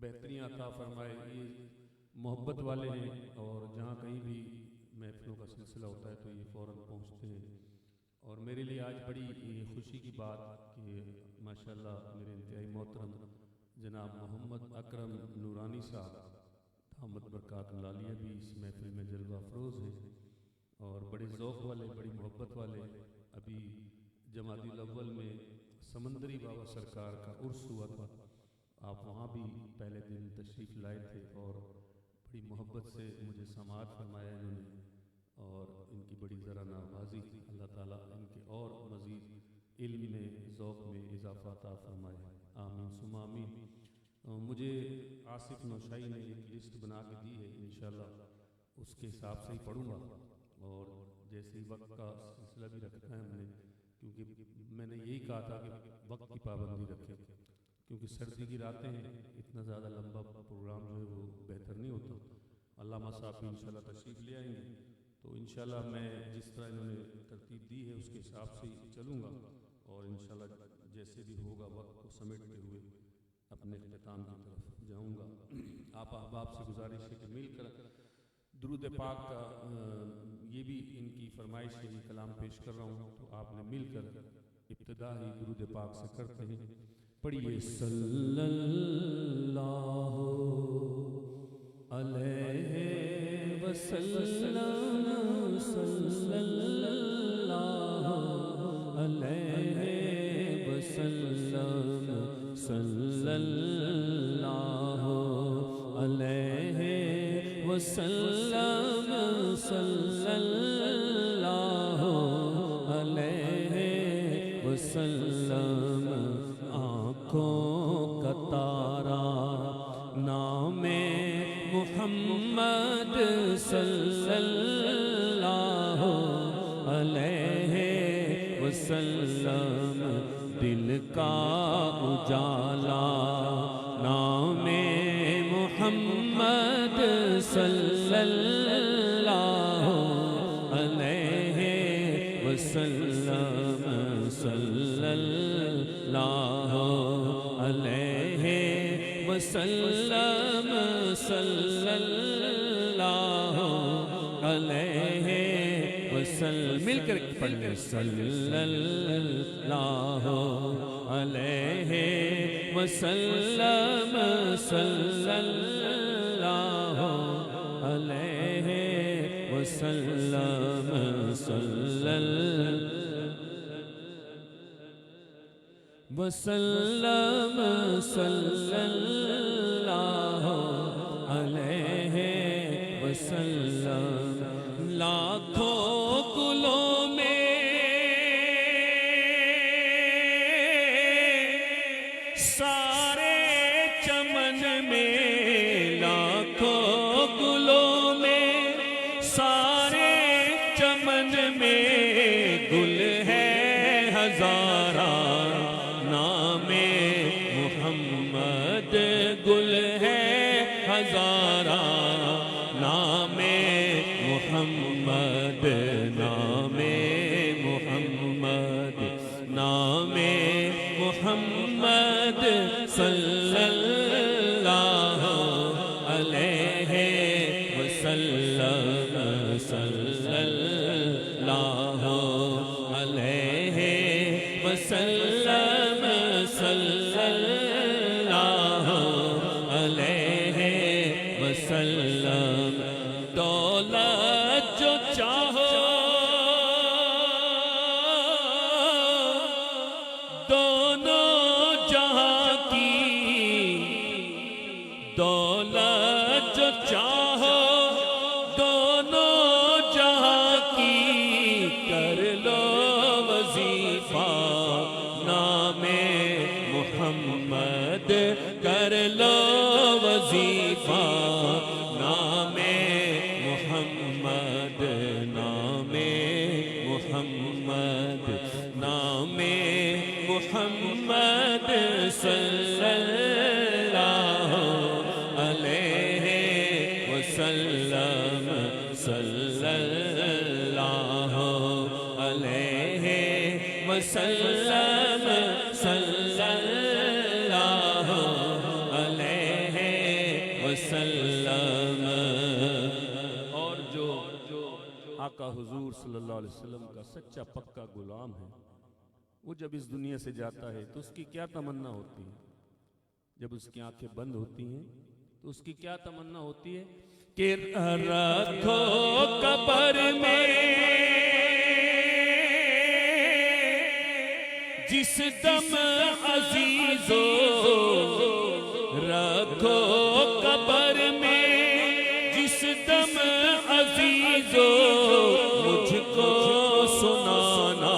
بہتریاں عطا فرمائے. یہ محبت والے ہیں اور جہاں کہیں بھی محفلوں کا سلسلہ ہوتا ہے تو یہ فوراً پہنچتے ہیں. اور میرے لیے آج بڑی خوشی کی بات کہ ماشاءاللہ میرے انتہائی محترم جناب محمد اکرم نورانی صاحب دامت برکات العالیہ بھی اس محفل میں جلوہ افروز ہیں اور بڑے ذوق والے، بڑی محبت والے. ابھی جمادی الاول میں سمندری بابا سرکار کا عرس ہوا تھا، آپ وہاں بھی پہلے دن تشریف لائے تھے اور بڑی محبت سے مجھے سماعت فرمایا انہوں نے اور ان کی بڑی ذرا نوازی. اللہ تعالیٰ ان کے اور مزید علم میں، ذوق میں اضافہ عطا فرمائے. آمین ثم آمین. مجھے آصف نوشائی نے ایک لسٹ بنا کے دی ہے، انشاءاللہ اس کے حساب سے ہی پڑھوں گا اور جیسے ہی وقت کا سلسلہ بھی رکھنا ہے ہم نے، کیونکہ میں نے یہی کہا تھا کہ وقت کی پابندی رکھیں کیونکہ سردی کی راتیں ہیں، اتنا زیادہ لمبا پروگرام جو ہے وہ بہتر نہیں ہوتا. علامہ صاحب بھی انشاءاللہ تشریف لے آئیں گے تو انشاءاللہ میں جس طرح انہوں نے ترتیب دی ہے اس کے حساب سے ہی چلوں گا اور انشاءاللہ جیسے بھی ہوگا وقت کو سمیٹتے ہوئے اپنے اختتام کی طرف جاؤں گا. آپ احباب سے گزارش ہے کہ مل کر درود پاک کا یہ بھی ان کی فرمائش ہے، یہ کلام پیش کر رہا ہوں تو آپ نے مل کر ابتدا ہی درود پاک سے کرتے ہیں. پڑھیے صلی اللہ علیہ وسلم، صلی اللہ علیہ وسلم، صلی اللہ علیہ وسلم، صلی اللہ علیہ وسلم. آنکھوں کا تارا نام محمد صلی اللہ علیہ وسلم، دل کا اجالا نام محمد صلی اللہ علیہ وسلم، صلی اللہ علیہ وسلم، صلی اللہ علیہ وسلم. مل کر پڑھیں صلی اللہ علیہ وسلم، صلی اللہ علیہ وسلم، صلی اللہ وسلم، صلی اللہ علیہ وسلم. لاکھوں گلوں میں سارے چمن میں، لاکھوں گلوں میں سارے چمن میں گل ہے ہزارہ نام محمد، گل ہے ہزارہ نام محمد، نام محمد، نام محمد صلی اللہ علیہ وسلم، صلی اللہ علیہ وسلم، صلی اللہ علیہ وسلم. دولت جو چاہو دونوں جہاں کی، دولت جو چاہو دونوں جہاں کی، کر لو وظیفہ نام محمد، کر لو وظیفہ نام محمد، نام محمد، نام محمد صلی اللہ علیہ وسلم، صلی اللہ علیہ وسلم، صلی اللہ علیہ وسلم. اور جو آقا حضور صلی اللہ علیہ وسلم کا سچا پکا غلام ہے، وہ جب اس دنیا سے جاتا ہے تو اس کی کیا تمنا ہوتی ہے؟ جب اس کی آنکھیں بند ہوتی ہیں تو اس کی کیا تمنا ہوتی ہے کہ رکھو قبر میں جس دم عزیزو، رکھو قبر میں جس دم عزیزو، مجھ کو سنانا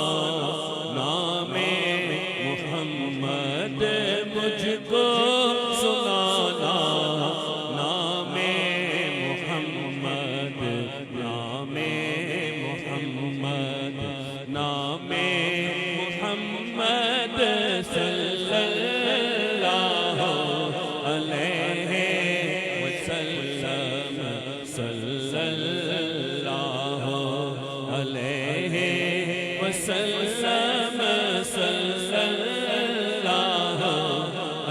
نام محمد، مجھ کو سنانا نام محمد، نام محمد، نام محمد صلی اللہ علیہ وسلم، صلی اللہ علیہ وسلم، صلی اللہ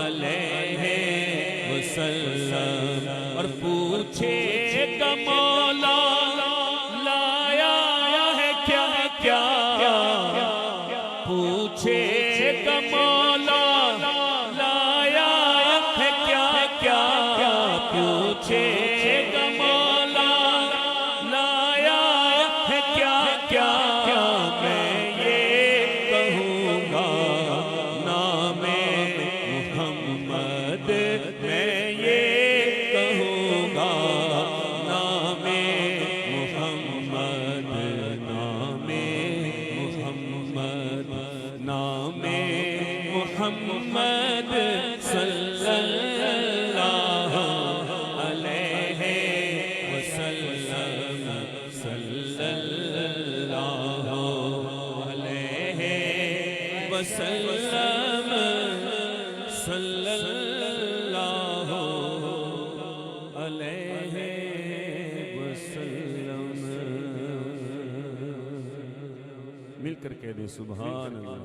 علیہ وسلم. اور پوچھے گا مولا لایا ہے کیا کیا، پوچھے گا مولا لایا ہے کیا کیا، پوچھے گا مولا لایا ہے کیا کیا، میں یہ کہوں گا نام محمد، میں یہ کہوں گا نام محمد، نام محمد، نام محمد صلی اللہ علیہ وسلم، صلی اللہ علیہ وسلم، صلی اللہ علیہ وسلم. مل کر کہہ دیں سبحان اللہ،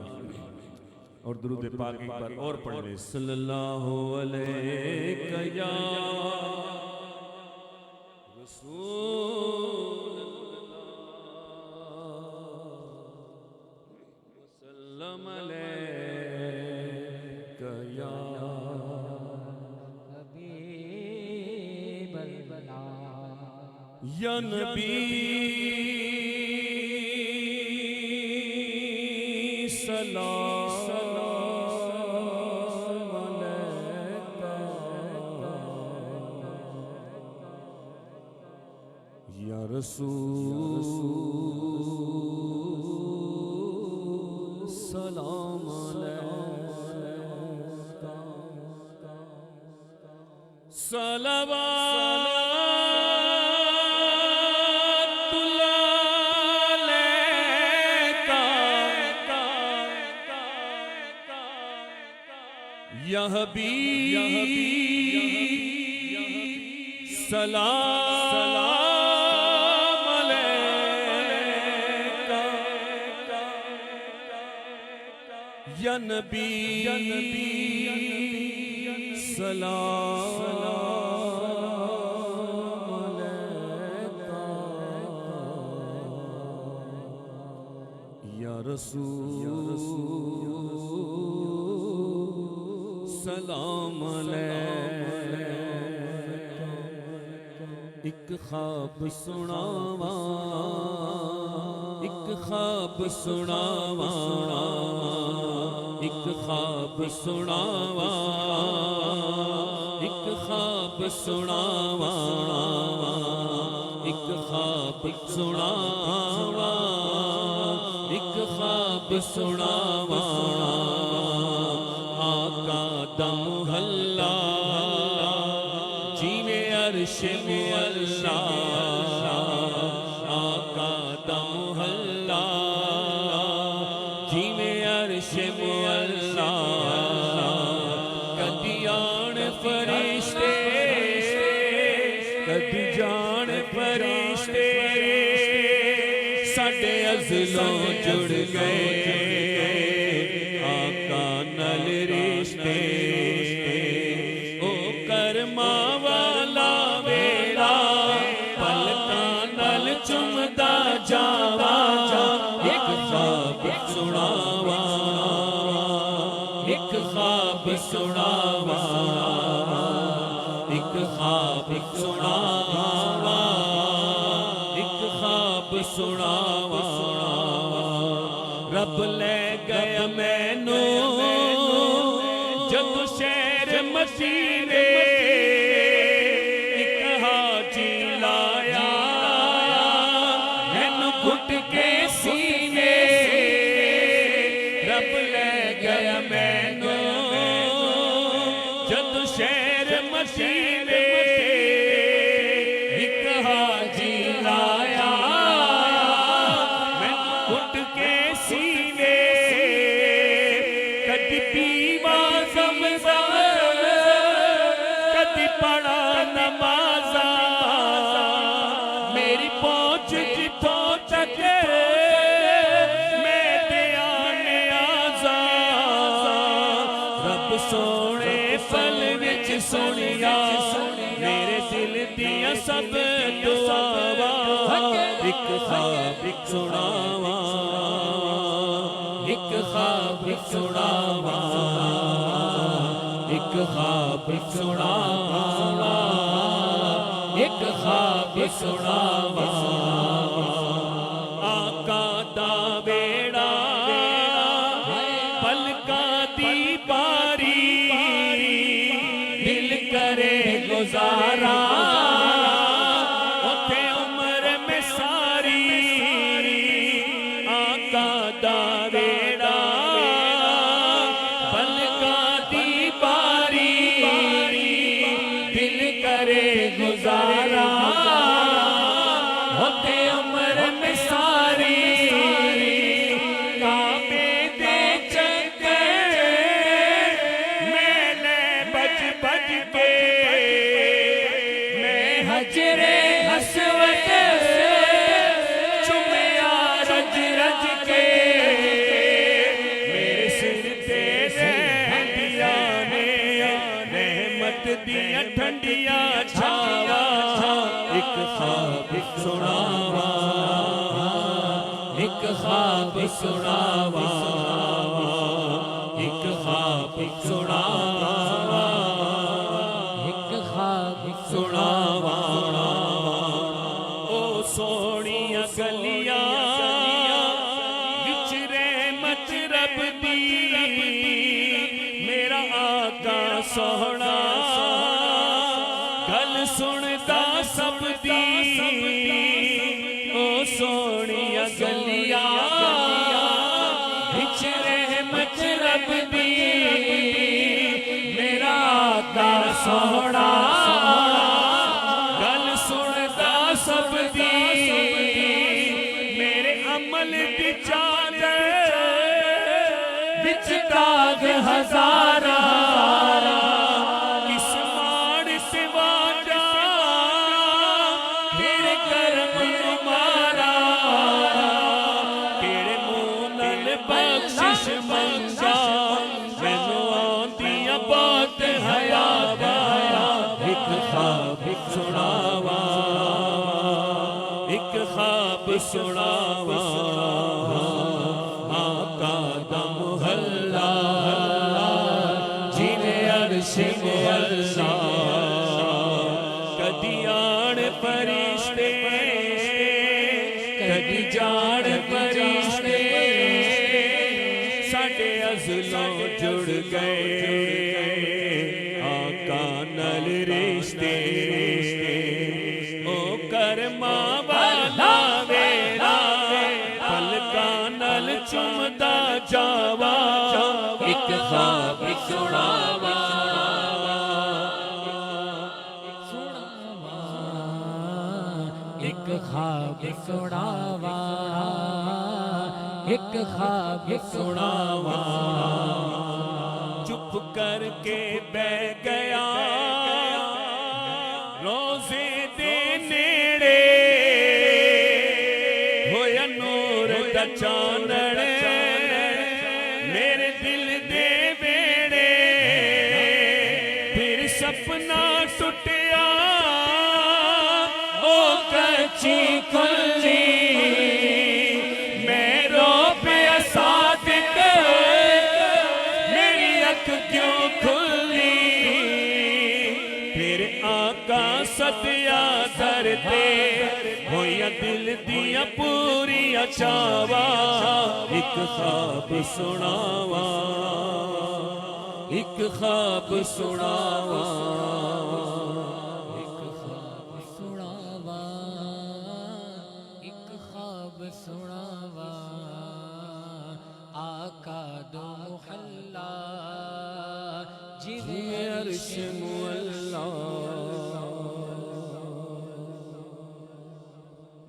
اور درود پاک ایک بار اور پڑھ لیں. صلی اللہ علیہ یا رسول اللہ، وسلم علیہ یا حبیب اللہ، یا نبی سلام علیکہ، یا رسول سلام علیکہ، صلوات یا حبیب سلام علیکہ، یا نبی سلام علیکہ، یا رسول سلام علیکہ. ایک خواب سناواں، ایک خواب سناواں، ایک خواب سناواں، ایک خواب سناواں، ایک خواب سناواں، ایک خواب سناواں. آقا دا محلہ جیوے عرش معلا، آقا دا محلہ جیوے عرش معلا. کدی آن فرشتے کدی جان فرشتے، ساڈے ازلوں جڑ گئے آقا نال رشتے. او کرما والا ایک خواب سناوا، ایک خواب سناوا، رب لے گیا مینو جد شہر مدینے، ایک حاجی لایا مینو گھٹ کے سینے، رب لے گیا مینو جد شہر مدینے، ایک حاجی لایا مینو گھٹ کے سینے، کدی پیوا زمزم کدی پڑھا نمازا، میری پہنچ جتھوں تک میں دیا نیازا، رب سونے پل وچ سنیا میرے دل دیا سب دعاواں، ایک خواب سناوا، ایک خواب سناوا، ایک خواب سناوا، ایک خواب سناوا، آقا دا بیڑا پلکاں دی باری، دل کرے گزارا اوتھے عمر میں ساری، آقا دا بیڑا پلکاں دی باری، دل کرے گزارا اوتھے عمر میں ساری، کعبے دے چکر میں لے بج بج کے، میں حجر اسود چومیا رج رج کے، میرے سر تے رہندیاں نے رحمت دیاں ٹھنڈیاں چھاواں، ایک خواب سناوا، ایک خواب سناوا، ایک خواب سناوا، ایک خواب سناوا، او سونیاں گلیاں وچ رحمت رب دی، میرا آقا سوہنا گل سندا سب دی، او سونیاں گلیاں وچ رحمت رب دی، میرا آقا سوہنا گل سندا سب دی، میرے عمل دی چادر وچ داغ ہزاراں، کس ماڑ سے واجا پھر کرم تمہارا، تیرے منہ نال بخشش منگا مینوں آندیاں بہت حیا بایا، ایک خواب سناوا، ایک خواب سناوا، آقا دا محلہ جنہیں عرش محلہ، کدی آن فرشتے کدی جان فرشتے، ساڈے ازلوں جڑ گئے آقا نال رشتے، او کرما والا ویلا پلکاں نال چومدا جاوا، ایک خواب سناوا، ایک خواب سناوا، ایک خواب سناوا، چپ کر کے بہ گیا روزے دے نیڑے، ہویا نور دا چانن میرے دل دے بیڑے، پھر سپنا ٹوٹیا او کچی کھلی، میں رو پیا صادق میری اکھ کیوں کھلی، پھر آقا ستیا درتے ہویا دل دیا پوری چاوا ایک خواب سناوا ایک خواب سناوا سناوا آقا دو محلہ جوے عرش مولا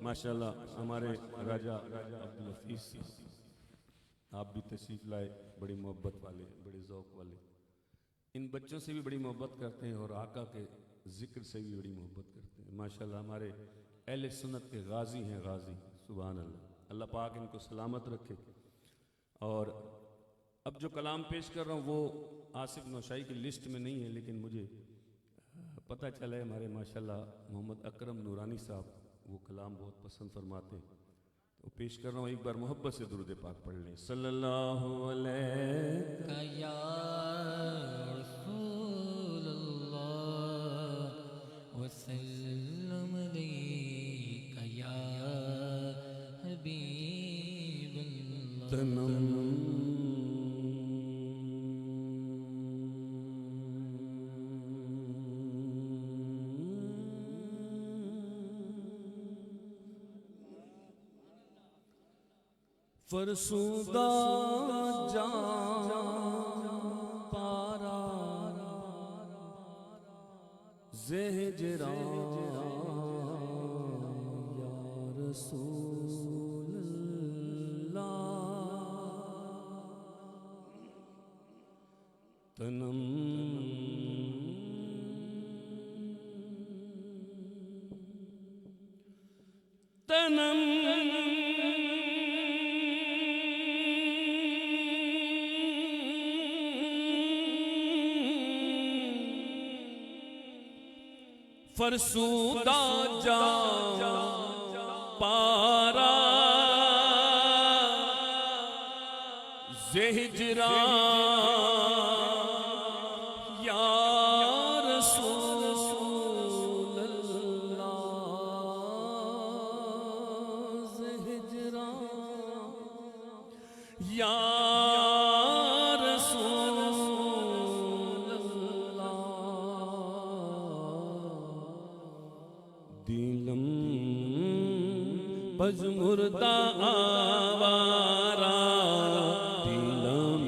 ماشاءاللہ ہمارے راجہ عبدالحفیظ آپ بھی تشریف لائے، بڑی محبت والے، بڑے ذوق والے، ان بچوں سے بھی بڑی محبت کرتے ہیں اور آقا کے ذکر سے بھی بڑی محبت کرتے ہیں۔ ماشاءاللہ ہمارے اہل سنت کے غازی ہیں، غازی، سبحان اللہ، اللہ پاک ان کو سلامت رکھے۔ اور اب جو کلام پیش کر رہا ہوں وہ آصف نوشائی کی لسٹ میں نہیں ہے، لیکن مجھے پتہ چلا ہے ہمارے ماشاءاللہ محمد اکرم نورانی صاحب وہ کلام بہت پسند فرماتے ہیں، تو پیش کر رہا ہوں، ایک بار محبت سے درود پاک پڑھ لیں۔ صلی اللہ علیہ یا رسول اللہ وسلم علیک یا حبیب اللہ۔ فرسودہ جان پارا زہجران یا رسول اللہ، تنم تنم فرسودہ جان پارا زہجران یا رسول اللہ، زہجران یا پجمردہ آوارا دلم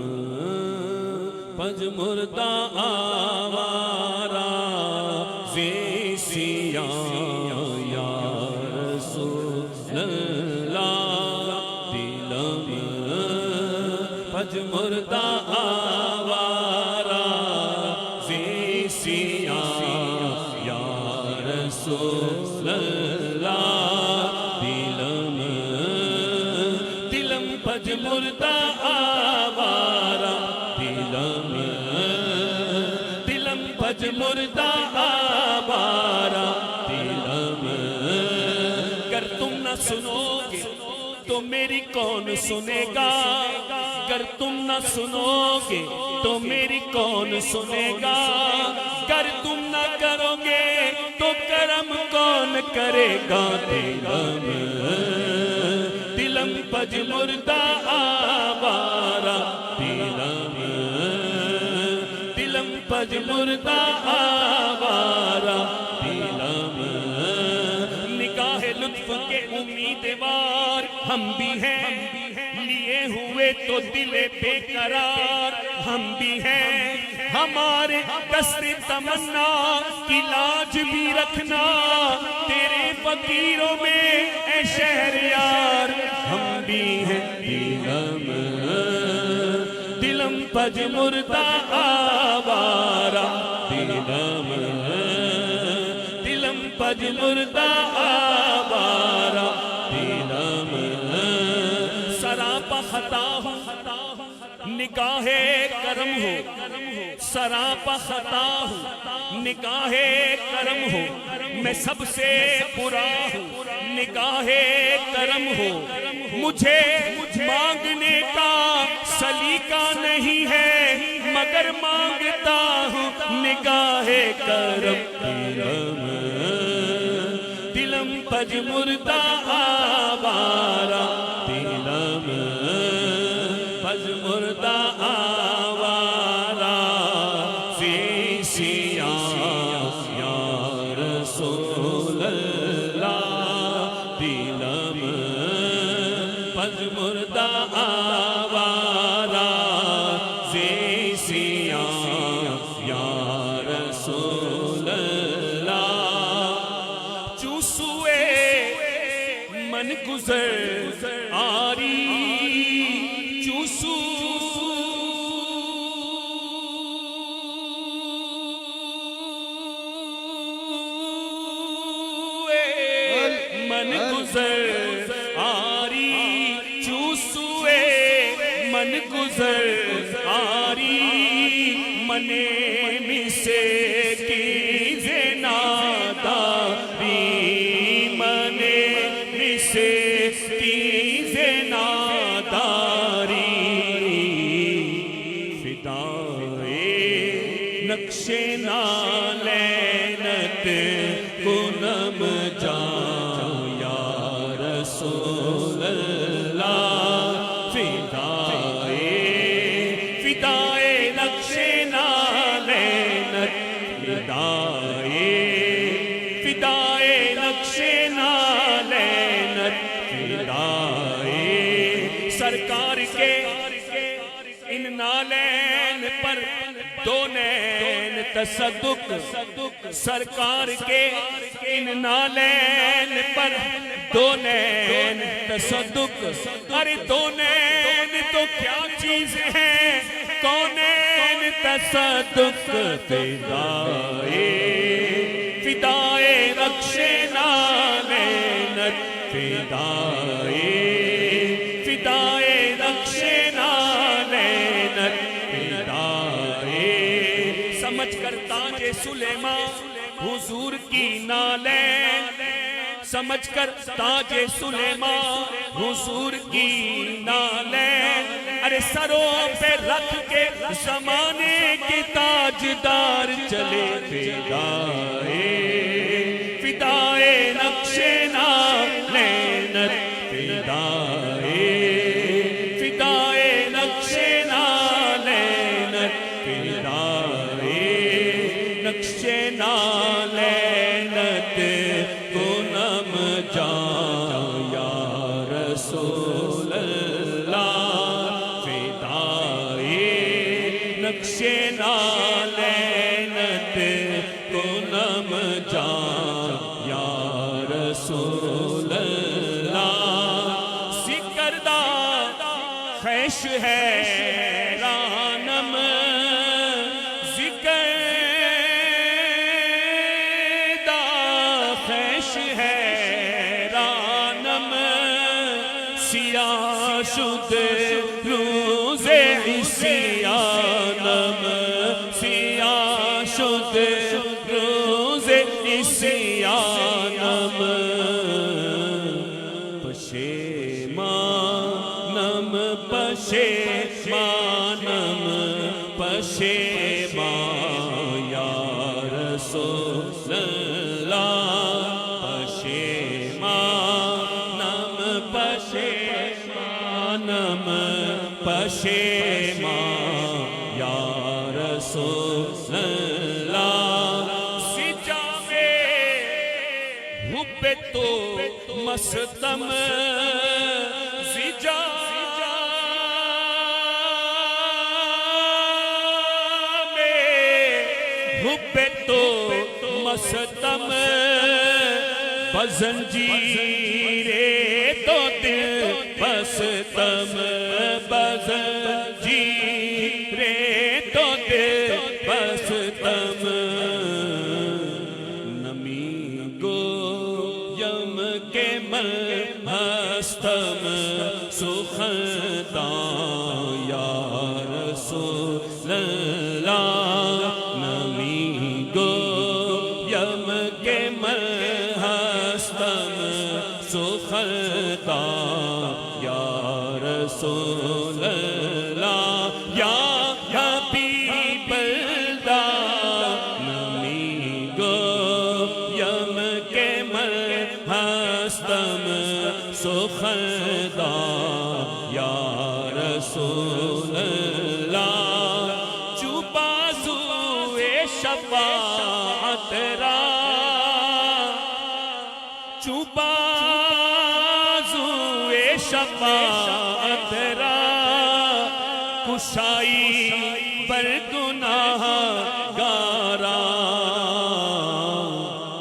پجمردہ آوارا زیسیا یا رسول اللہ، دلم پجمردہ آوارا زیسیا یا رسول اللہ، مردہ آوارا دلم دلم پج مردہ آوارا دلم، گر تم نہ سنو گے تو میری کون سنے گا، گر تم نہ سنو گے تو میری کون سنے گا، گر تم نہ کرو گے تو کرم کون کرے گا، دلم دلم پج مردہ آوارا دلم دلم پج مردہ آوارا دلم، نگاہ لطف کے امیدوار ہم بھی ہیں، لیے ہوئے تو دل بے قرار ہم بھی ہیں، ہمارے دست تمنا کی لاج بھی رکھنا، تیرے فقیروں میں اے شہریار ہم بھی ہیں، دلم دلم پج مردہ آوارا دلم دلم پج مردہ آوارا دلم، سراپا خطا ہوں نگاہ کرم ہو، سراپا خطا ہوں نگاہ کرم ہو، میں سب سے برا ہوں نگاہ کرم ہو، مجھے مانگنے کا سلیقہ نہیں ہے مگر مانگتا ہوں نگاہ نگاہ کرم دلم پج مردہ آوارا دلم پج مردہ آوارا فیسیا یا رسول اللہ دلم پج مردہ آوارا فیسیا یا رسول اللہ چوسوے من گزر آری من گزر آری چوسوے من گزر آری منے مسے کی زناداری منے مسے کی زناداری فدائے نقش نالینت کنم جا رسول اللہ فدائے نقش نالینت فدائے نقش نالینت فدائے سرکار کے ان نالین پر دو نین تصدق سرکار کے ان نالین پر دو نین تصدق ارے دو نین تو کیا چیز ہے کونین تصدق فدائے نقش نالینت فدائے نقش نالینت فدائے سمجھ کر تاج سلیمان حضور کی نالین سمجھ کر تاج سلیمان حضور کی نالین ارے سروں پہ رکھ کے زمانے کے تاجدار چلے فدائے نقش نالینت فدائے نقش نالینت فدائے نقش نالینت کنم جا یا رسول اللہ فدائے نقش نالینت کنم جا یا رسول اللہ سکردہ خیش ہے رانم سیاہ شد روز عصیانم سیاہ شد روز عصیانم پشیمانم پشیمانم پشیمان یا رسول اللہ پشیمانم پشیمان یا رسول اللہ سجا میں حب تو مستم سجا میں حب تو مستم بزنجیرے تو دل بستم بزنجیرے تو دل بستم نمی گویم کے ملحستم سخندان یا رسول اللہ نمی گویم کے ملحستم سخندان یا رسول اللہ یا حبیب اللہ شفاعت را چوبازوئے شفاعت را کشائی بر گناہ گارا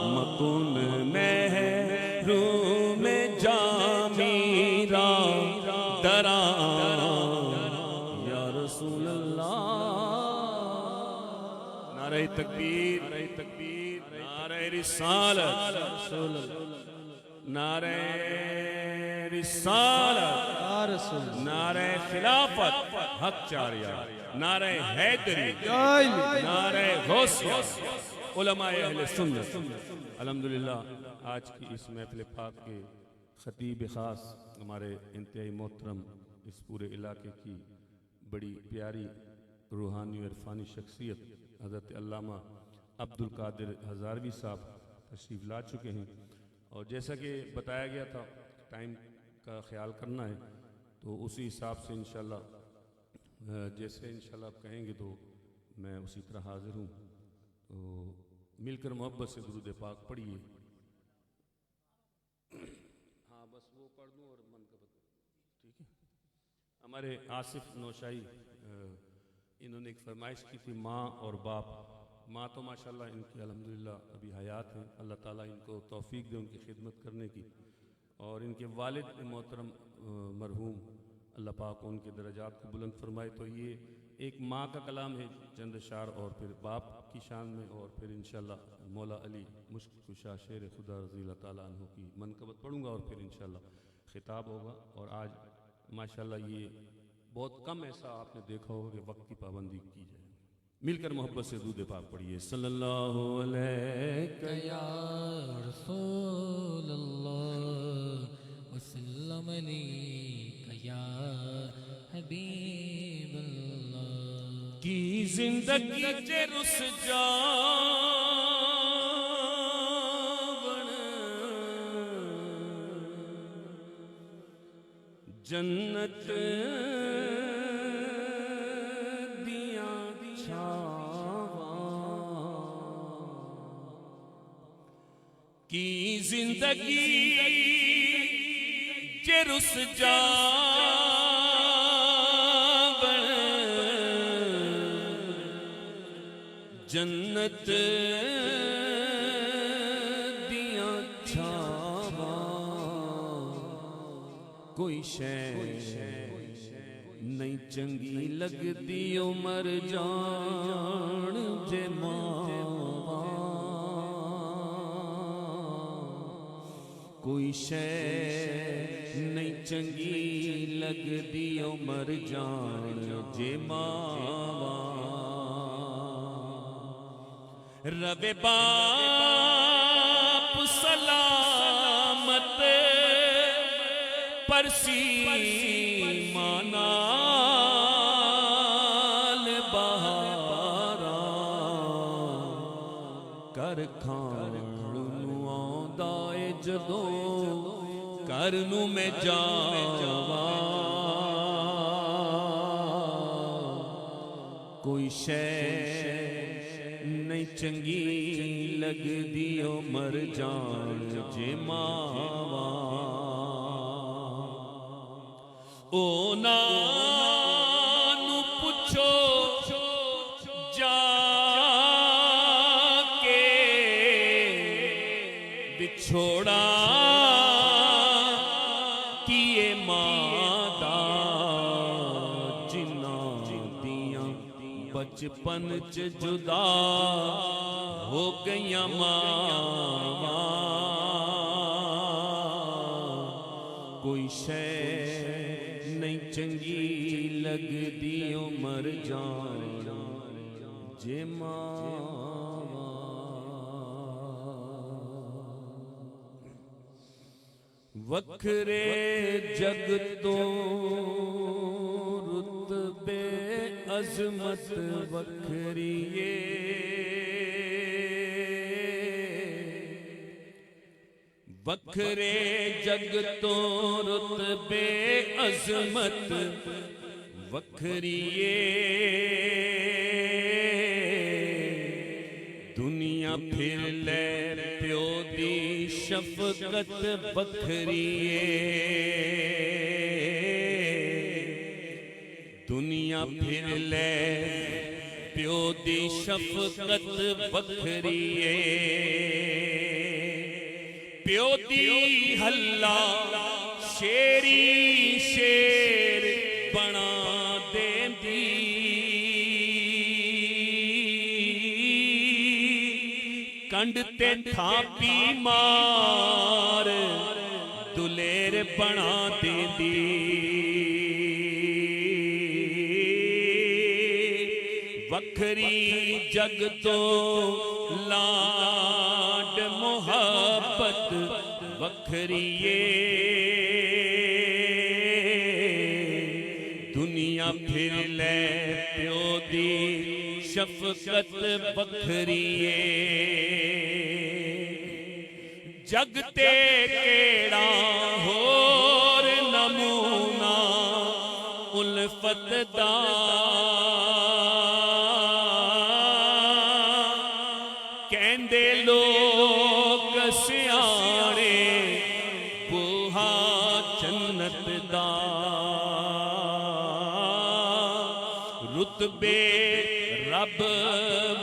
مکن محروم جامیرا درا یا رسول اللہ نعرہ تکبیر نعرہ رسالت نعرہ رسالت نعرہ خلافت حق چاریا نعرہ حیدری نعرہ غوثیہ علماء اہل سنت الحمدللہ آج کی اس محفل پاک کے خطیب خاص ہمارے انتہائی محترم اس پورے علاقے کی بڑی پیاری روحانی اور عرفانی شخصیت حضرت علامہ عبدالقادر ہزاروی صاحب تشریف لا چکے ہیں اور جیسا کہ بتایا گیا تھا ٹائم کا خیال کرنا ہے تو اسی حساب سے انشاءاللہ جیسے انشاءاللہ آپ کہیں گے تو میں اسی طرح حاضر ہوں تو مل کر محبت سے درود پاک پڑھیے ہاں بس وہ پڑھ دوں اور منقبت ٹھیک ہے ہمارے آصف نوشائی انہوں نے ایک فرمائش کی تھی ماں اور باپ ماں تو ماشاءاللہ ان کی الحمدللہ ابھی حیات ہیں اللہ تعالیٰ ان کو توفیق دے ان کی خدمت کرنے کی اور ان کے والد محترم مرحوم اللہ پاک ان کے درجات کو بلند فرمائے تو یہ ایک ماں کا کلام ہے چند اشعار اور پھر باپ کی شان میں اور پھر انشاءاللہ مولا علی مشک کشا شیر خدا رضی اللہ تعالیٰ عنہ کی منقبت پڑھوں گا اور پھر انشاءاللہ خطاب ہوگا اور آج ماشاءاللہ یہ بہت کم ایسا آپ نے دیکھا ہوگا کہ وقت کی پابندی کی جائے مل کر محبت سے درود پاک پڑھیے صلی اللہ علیہ یا رسول اللہ وسلم علیک یا حبیب اللہ کی زندگی چے رس جاون جنت کی زندگی جے رس جاون جنت دیاں چھاواں کوئی شے نہیں چنگی لگ دی عمر جان جے ماں کوئی شے نہیں چنگی لگ دی عمر جان جے ماں رب باپ سلامت پرسی مانال بہارا کر کھان آندائے جدو کرنو میں جاوا کوئی شے نہیں چنگی لگ دی عمر جان جے ماوا او نانو پچھو جا کے بچھوڑا کیے مادا جنہ دیاں بچپن چ جدا ہو گئیاں ماں کوئی شے نہیں چنگی لگ دی عمر جان جے ماں وکھرے جگ تو رتبے عظمت وکھریے وکھرے جگ تو رتبے عظمت وکھریے دنیا پھر لے پیو دی شفقت وکھری دنیا پھر لے پیو دی شفقت وکھری پیو دی ہلا شیری شیر بنا دیندی کنڈ تے تھاپی مار دلیر بنا دیندی وکھری جگ تو لاڈ محبت وکھری دنیا پھر لے پیو دی شفقت وکھری جگ تے کیڑا ہور نمونہ الفت دا کہندے لوگ سیاڑے بوہا جنت دا رتبے رب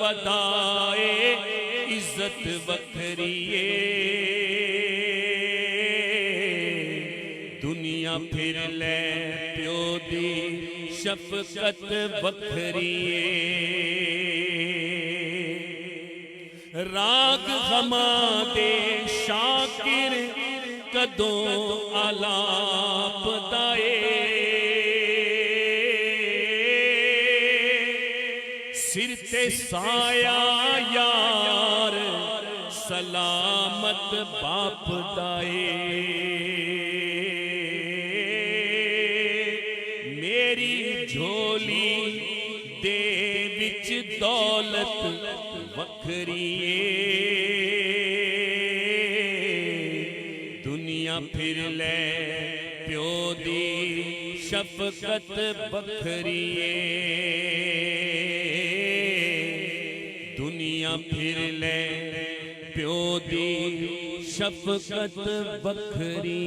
ودائے عزت وکھری دنیا پھر لے پیو دی شفقت وکھری راگ غماں دے شاکر کدوں آلاپ دائے سر تے سایہ یار سلامت باپ دائے میری جھولی دے وچ دولت وکھری دنیا پھر لے پیو دی شفقت وکھری دنیا پھر لے پیو دی شفقت وکھری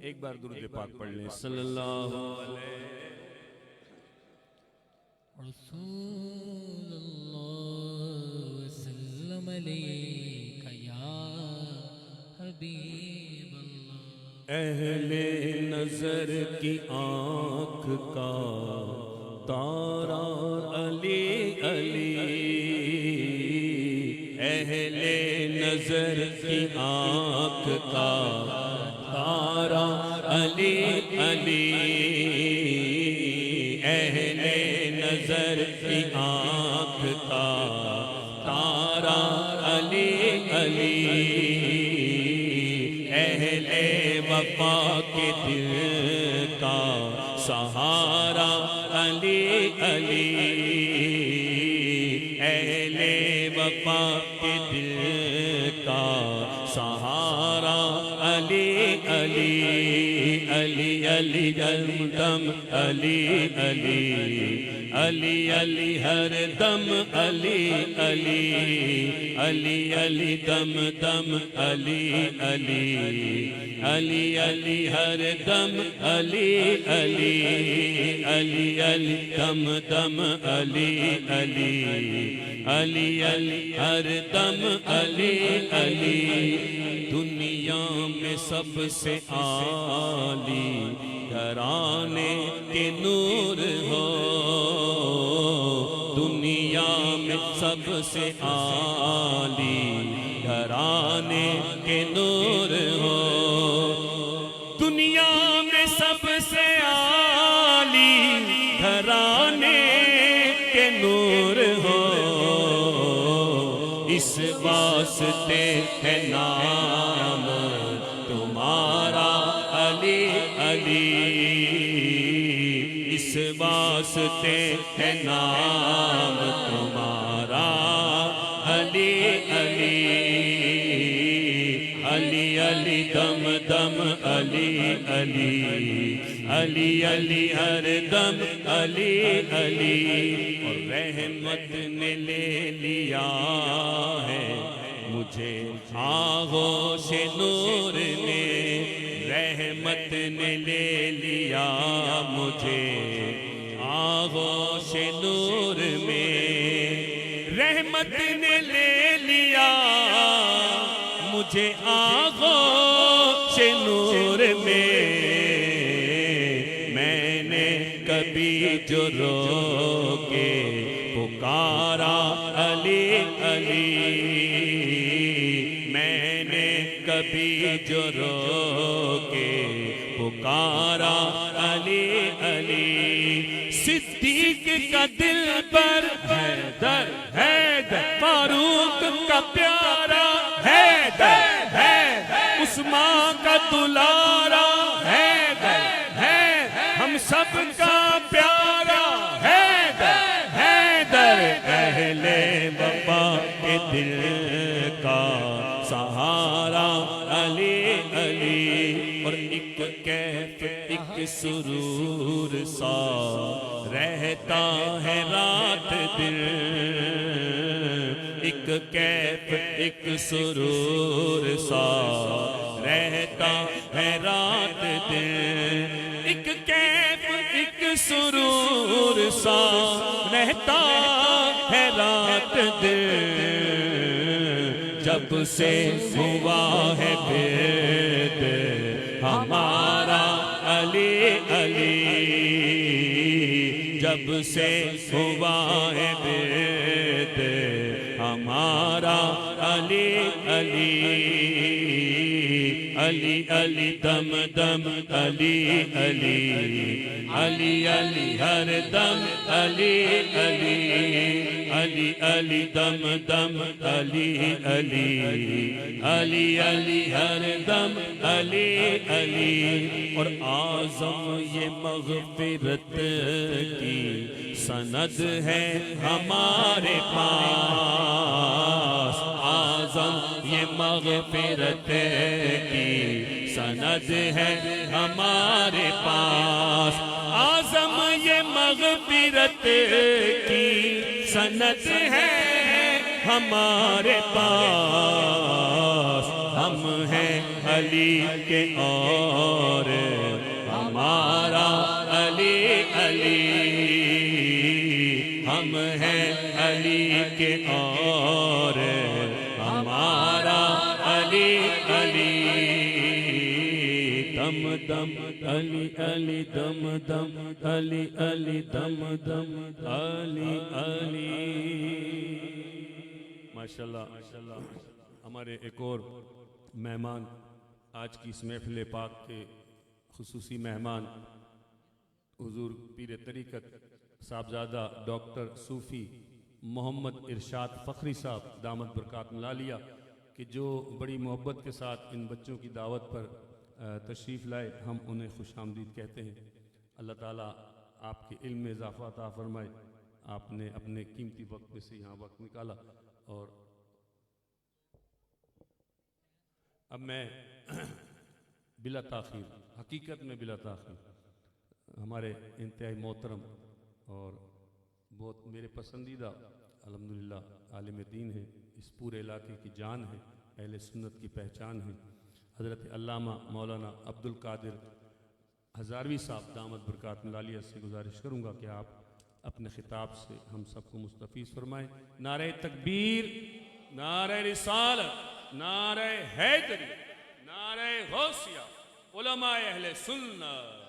ایک بار درود پاک پڑھ لیں صلی اللہ علیہ رسول اللہ وسلم علیک یا حبیب اللہ اہل نظر کی آنکھ کا تارا علی علی اہل نظر کی آنکھ کا تارا علی علی اہل نظر کی آنکھ کا تارا علی علی اہل وفا کے دل کا سہارا علی علی اہل وفا کے دل کا سہارا علی علی علی علی دم علی علی علی علی ہر دم علی علی علی علی دم دم علی علی علی علی ہر دم علی علی علی علی دم دم علی علی علی علی ہر دم علی علی دنیا میں سب سے عالی گھرانے کے نور ہو دنیا میں سب سے عالی گھرانے کے نور ہو دنیا میں سب سے عالی گھرانے کے نور ہو اس واسطے ہے نام تمہارا علی علی اس واسطے ہے نام تمہارا علی علی علی علی دم دم علی علی علی علی ہر دم علی علی اور رحمت نے لے لیا ہے مجھے آغوش نور نے رحمت نے لے لیا مجھے آغوش نور میں رحمت نے لے لیا مجھے آغوش نور میں میں نے کبھی جو رو کے پکارا علی علی میں نے کبھی جو رو کے پکارا علی علی صدیق کا دل پر حیدر حیدر فاروق کا پیارا حیدر حیدر عثمان کا دلارا حیدر حیدر ہم سب کا پیارا حیدر حیدر اہل وفا کے دل کا سہارا علی علی اور ایک کیف ایک سرور سا رہتا ہے رات دن ایک کیف ایک سرور سا رہتا ہے رات دن ایک کیف ایک سرور سا رہتا ہے رات دن جب سے ہوا ہے بیت ہمارا علی علی جب سے ہوا ہے بیت ہمارا علی علی علی علی دم دم علی علی علی علی ہر دم علی علی علی علی دم دم علی علی علی علی ہر دم علی علی اور اعظم یہ مغفرت کی سند ہے ہمارے پاس اعظم یہ مغفرت کی سند ہے ہمارے پاس اعظم یہ مغفرت کی سند ہے ہمارے پاس ہم ہیں علی کے اور ہمارا علی علی ہم ہیں علی کے اور ہمارا علی علی دم دم علی علی دم دم علی علی دم دم علی علی ماشاءاللہ ہمارے ایک اور مہمان آج کی اس محفل پاک کے خصوصی مہمان حضور پیر طریقت صاحبزادہ ڈاکٹر صوفی محمد ارشاد فخری صاحب دامت برکات ملالیہ کہ جو بڑی محبت کے ساتھ ان بچوں کی دعوت پر تشریف لائے ہم انہیں خوش آمدید کہتے ہیں اللہ تعالیٰ آپ کے علم میں اضافہ عطا فرمائے آپ نے اپنے قیمتی وقت میں سے یہاں وقت نکالا اور اب میں بلا تاخیر حقیقت میں بلا تاخیر ہمارے انتہائی محترم اور بہت میرے پسندیدہ الحمدللہ عالم دین ہیں اس پورے علاقے کی جان ہے اہل سنت کی پہچان ہے حضرت علامہ مولانا عبد القادر ہزاروی صاحب دامت برکات ملالیہ سے گزارش کروں گا کہ آپ اپنے خطاب سے ہم سب کو مستفیض فرمائیں نعرہ تکبیر نعرہ رسالت نعرہ حیدری نعرہ غوثیہ علماء اہل سنت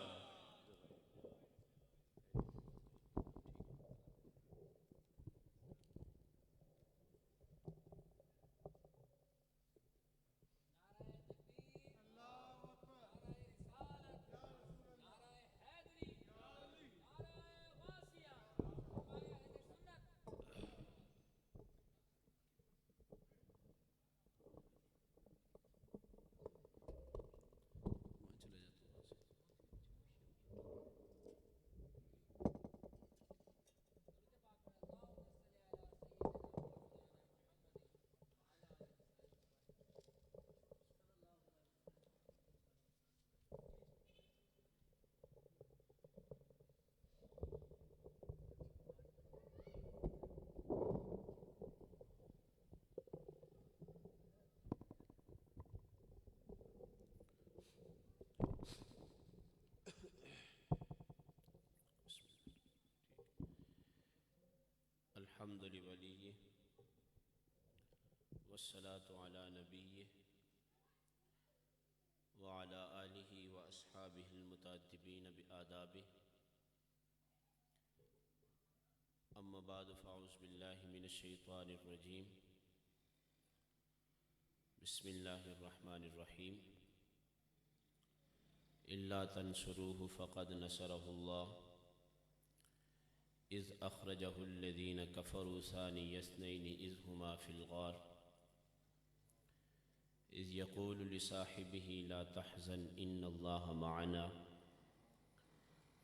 الحمد لولیہ والصلاة علی نبیہ وعلی آلہ واصحابہ المتادبین بآدابہ اما بعد فاعوذ باللہ من الشیطان الرجیم بسم اللہ الرحمن الرحیم الا تنصروه فقد نصرہ اللہ اذ اخرجہ الذین کفروا ثانی اثنین اذ ہما فی الغار اذ یقول لصاحبہ لا تحزن ان اللہ معنا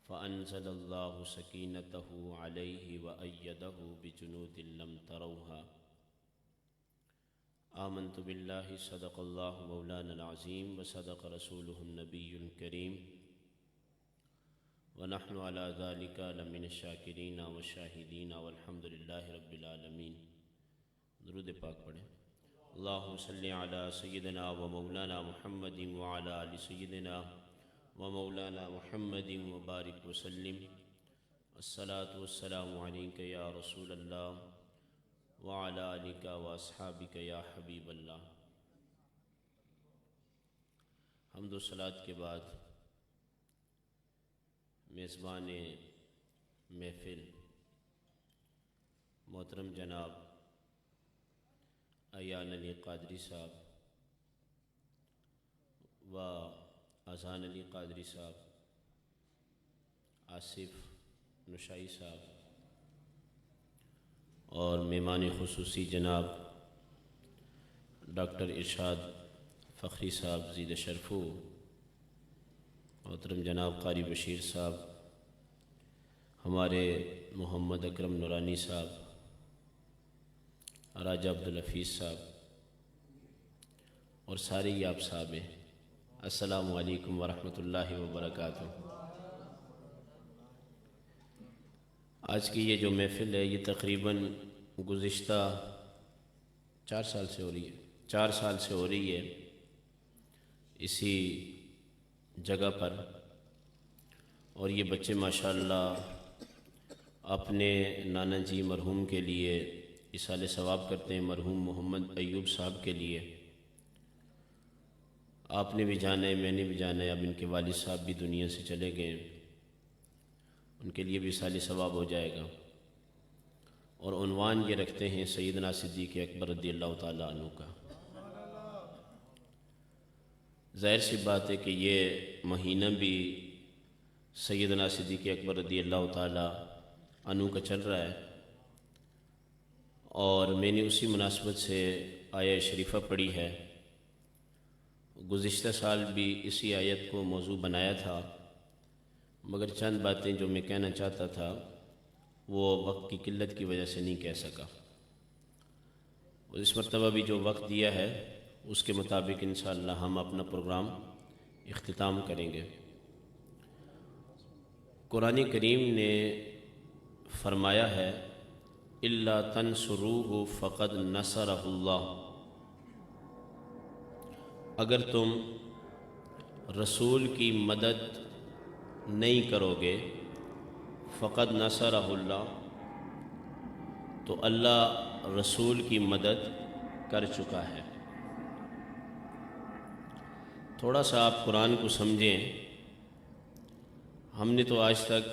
فأنزل اللہ سکینتہ علیہ وأیدہ بجنود لم تروها آمنت باللہ صدق اللہ مولانا العظیم وصدق رسولہ النبی الکریم ونحن على ذلك لمن الشاکرین والشاہدین والحمد للہ رب العالمین۔ درود پاک پڑھیں۔ اللہم صلی علی سیدنا و مولانا محمد وعلی آل سیدنا و مولانا محمد وبارک وسلم۔ الصلاة والسلام علیک یا رسول اللہ وعلی آلک واصحابک یا حبیب اللہ۔ حمد و صلاۃ کے بعد میزبان محفل محترم جناب ایان علی قادری صاحب و اذان علی قادری صاحب، آصف نشائی صاحب اور مہمان خصوصی جناب ڈاکٹر ارشاد فخری صاحب زید شرفو، محترم جناب قاری بشیر صاحب، ہمارے محمد اکرم نورانی صاحب، راجہ عبدالحفیظ صاحب اور سارے ہی آپ صاحب ہیں، السلام علیکم ورحمۃ اللہ وبرکاتہ۔ آج کی یہ جو محفل ہے یہ تقریباً گزشتہ 4 سال سے ہو رہی ہے اسی جگہ پر، اور یہ بچے ماشاءاللہ اپنے نانا جی مرحوم کے لیے اصالِ ثواب کرتے ہیں، مرحوم محمد ایوب صاحب کے لیے۔ آپ نے بھی جانا ہے، میں نے بھی جانا ہے، اب ان کے والد صاحب بھی دنیا سے چلے گئے، ان کے لیے بھی اصالِ ثواب ہو جائے گا۔ اور عنوان یہ رکھتے ہیں سیدنا صدیق اکبر رضی اللہ تعالیٰ عنہ کا۔ ظاہر سی بات ہے کہ یہ مہینہ بھی سیدنا صدیق اکبر رضی اللہ تعالیٰ عنہ کا چل رہا ہے، اور میں نے اسی مناسبت سے آیہ شریفہ پڑھی ہے۔ گزشتہ سال بھی اسی آیت کو موضوع بنایا تھا، مگر چند باتیں جو میں کہنا چاہتا تھا وہ وقت کی قلت کی وجہ سے نہیں کہہ سکا، اور اس مرتبہ بھی جو وقت دیا ہے اس کے مطابق انشاءاللہ ہم اپنا پروگرام اختتام کریں گے۔ قرآن کریم نے فرمایا ہے الا تنصروہ فقد نصرہ اللہ، اگر تم رسول کی مدد نہیں کرو گے فقد نصرہ اللہ، تو اللہ رسول کی مدد کر چکا ہے۔ تھوڑا سا آپ قرآن کو سمجھیں۔ ہم نے تو آج تک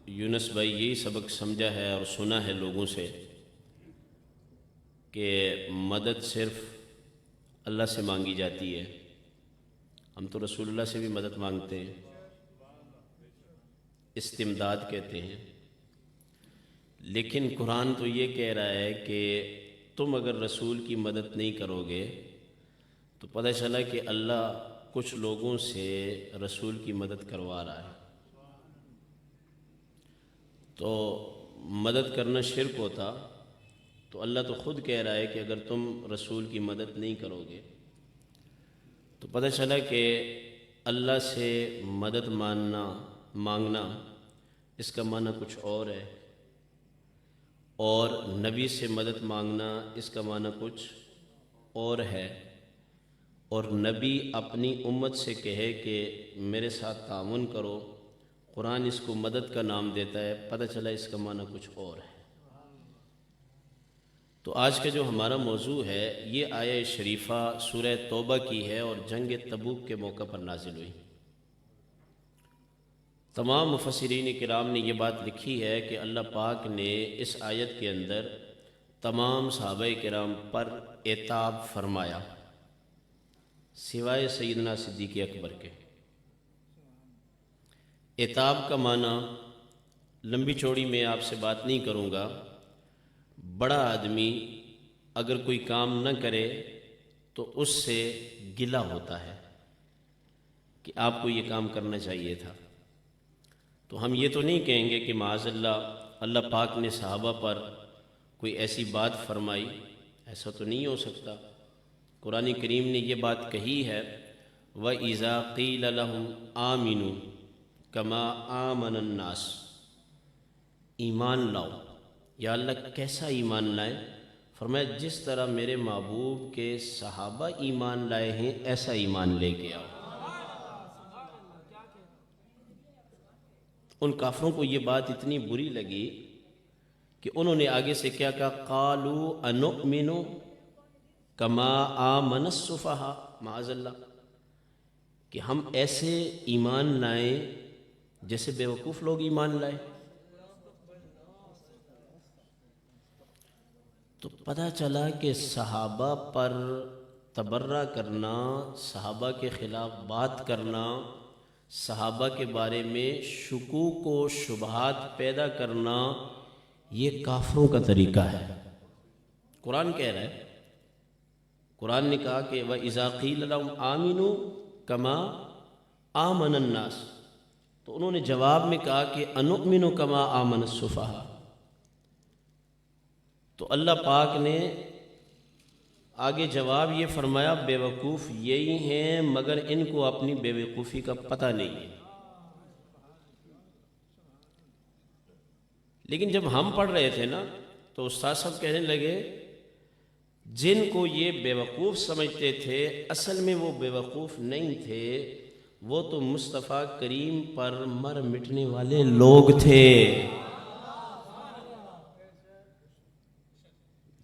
یونس بھائی یہی سبق سمجھا ہے اور سنا ہے لوگوں سے کہ مدد صرف اللہ سے مانگی جاتی ہے۔ ہم تو رسول اللہ سے بھی مدد مانگتے ہیں، استمداد کہتے ہیں، لیکن قرآن تو یہ کہہ رہا ہے کہ تم اگر رسول کی مدد نہیں کرو گے تو پتہ چلا کہ اللہ کچھ لوگوں سے رسول کی مدد کروا رہا ہے۔ تو مدد کرنا شرک ہوتا تو اللہ تو خود کہہ رہا ہے کہ اگر تم رسول کی مدد نہیں کرو گے، تو پتہ چلا کہ اللہ سے مدد مانگنا اس کا معنی کچھ اور ہے، اور نبی سے مدد مانگنا اس کا معنی کچھ اور ہے، اور نبی اپنی امت سے کہے کہ میرے ساتھ تعاون کرو، قرآن اس کو مدد کا نام دیتا ہے، پتہ چلا اس کا معنی کچھ اور ہے۔ تو آج کا جو ہمارا موضوع ہے یہ آیہ شریفہ سورہ توبہ کی ہے اور جنگ تبوک کے موقع پر نازل ہوئی۔ تمام مفسرین کرام نے یہ بات لکھی ہے کہ اللہ پاک نے اس آیت کے اندر تمام صحابہ کرام پر عتاب فرمایا سوائے سیدنا صدیق اکبر کے۔ عتاب کا معنی لمبی چوڑی میں آپ سے بات نہیں کروں گا۔ بڑا آدمی اگر کوئی کام نہ کرے تو اس سے گلہ ہوتا ہے کہ آپ کو یہ کام کرنا چاہیے تھا۔ تو ہم یہ تو نہیں کہیں گے کہ معاذ اللہ پاک نے صحابہ پر کوئی ایسی بات فرمائی، ایسا تو نہیں ہو سکتا۔ قرآن کریم نے یہ بات کہی ہے وَإِذَا قِيلَ لَهُمْ آمِنُوا كَمَا آمَنَ النَّاسِ، ایمان لاؤ۔ یا اللہ کیسا ایمان لائے؟ فرمایا جس طرح میرے محبوب کے صحابہ ایمان لائے ہیں ایسا ایمان لے کے آؤ۔ ان کافروں کو یہ بات اتنی بری لگی کہ انہوں نے آگے سے کیا کہا قَالُوا أَنُؤْمِنُ كَمَا آمَنَ السُّفَهَاءُ، معاذ اللہ کہ ہم ایسے ایمان لائیں جیسے بیوقوف لوگ ایمان لائے۔ تو پتہ چلا کہ صحابہ پر تبرہ کرنا، صحابہ کے خلاف بات کرنا، صحابہ کے بارے میں شکوک و شبہات پیدا کرنا، یہ کافروں کا طریقہ ہے۔ قرآن کہہ رہا ہے، قرآن نے کہا کہ وَإِذَا قِيلَ لَهُمْ آمِنُوا كَمَا آمَنَ النَّاسِ، تو انہوں نے جواب میں کہا کہ أَنُؤْمِنُ كَمَا آمَنَ السُّفَهَاءُ۔ تو اللہ پاک نے آگے جواب یہ فرمایا بے وقوف یہی ہیں مگر ان کو اپنی بے وقوفی کا پتہ نہیں ہے۔ لیکن جب ہم پڑھ رہے تھے نا تو استاد صاحب کہنے لگے جن کو یہ بے وقوف سمجھتے تھے اصل میں وہ بے وقوف نہیں تھے، وہ تو مصطفیٰ کریم پر مر مٹنے والے لوگ تھے۔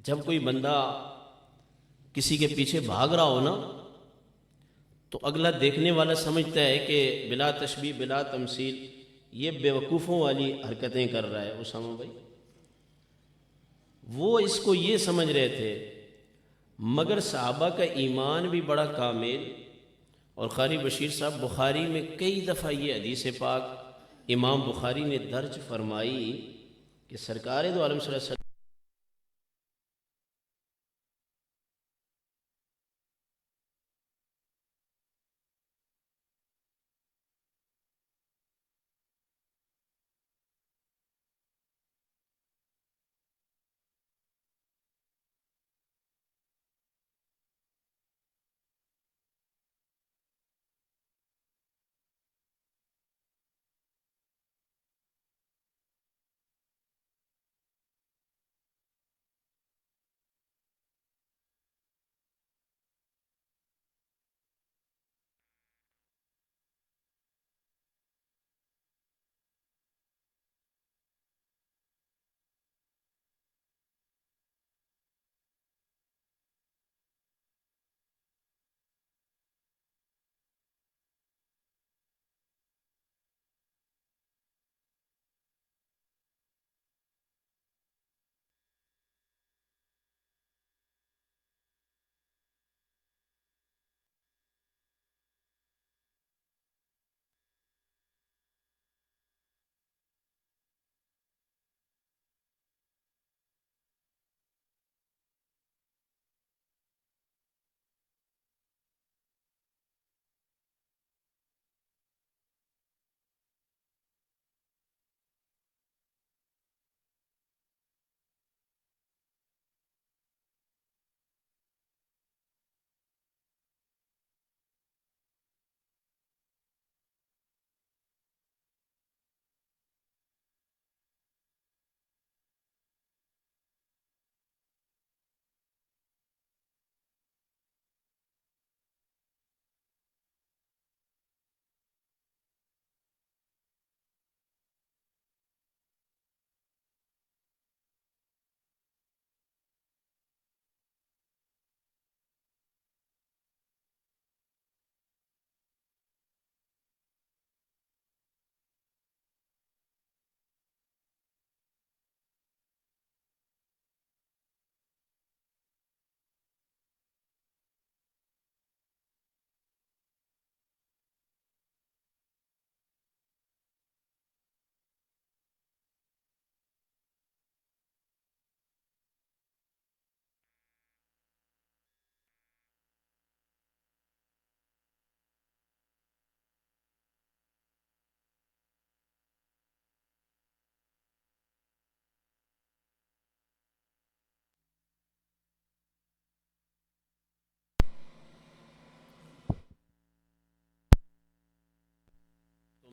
جب کوئی بندہ کسی کے پیچھے بھاگ رہا ہو نا تو اگلا دیکھنے والا سمجھتا ہے کہ بلا تشبیہ بلا تمثیل یہ بے وقوفوں والی حرکتیں کر رہا ہے اسامہ بھائی۔ وہ اس کو یہ سمجھ رہے تھے، مگر صحابہ کا ایمان بھی بڑا کامل۔ اور قاری بشیر صاحب بخاری میں کئی دفعہ یہ حدیث پاک امام بخاری نے درج فرمائی کہ سرکار دو عالم صلی اللہ علیہ وسلم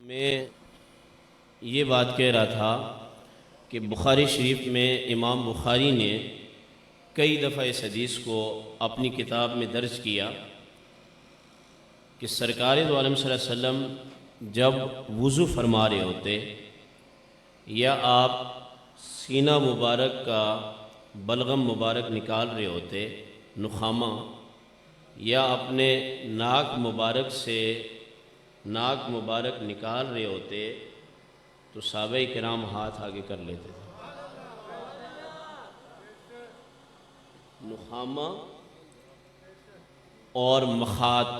میں یہ بات کہہ رہا تھا کہ بخاری شریف میں امام بخاری نے کئی دفعہ اس حدیث کو اپنی کتاب میں درج کیا کہ سرکار دو عالم صلی اللہ علیہ وسلم جب وضو فرما رہے ہوتے یا آپ سینہ مبارک کا بلغم مبارک نکال رہے ہوتے نخامہ، یا اپنے ناک مبارک سے ناک مبارک نکال رہے ہوتے تو صحابہ کرام ہاتھ آگے کر لیتے تھے۔ نخامہ اور مخاط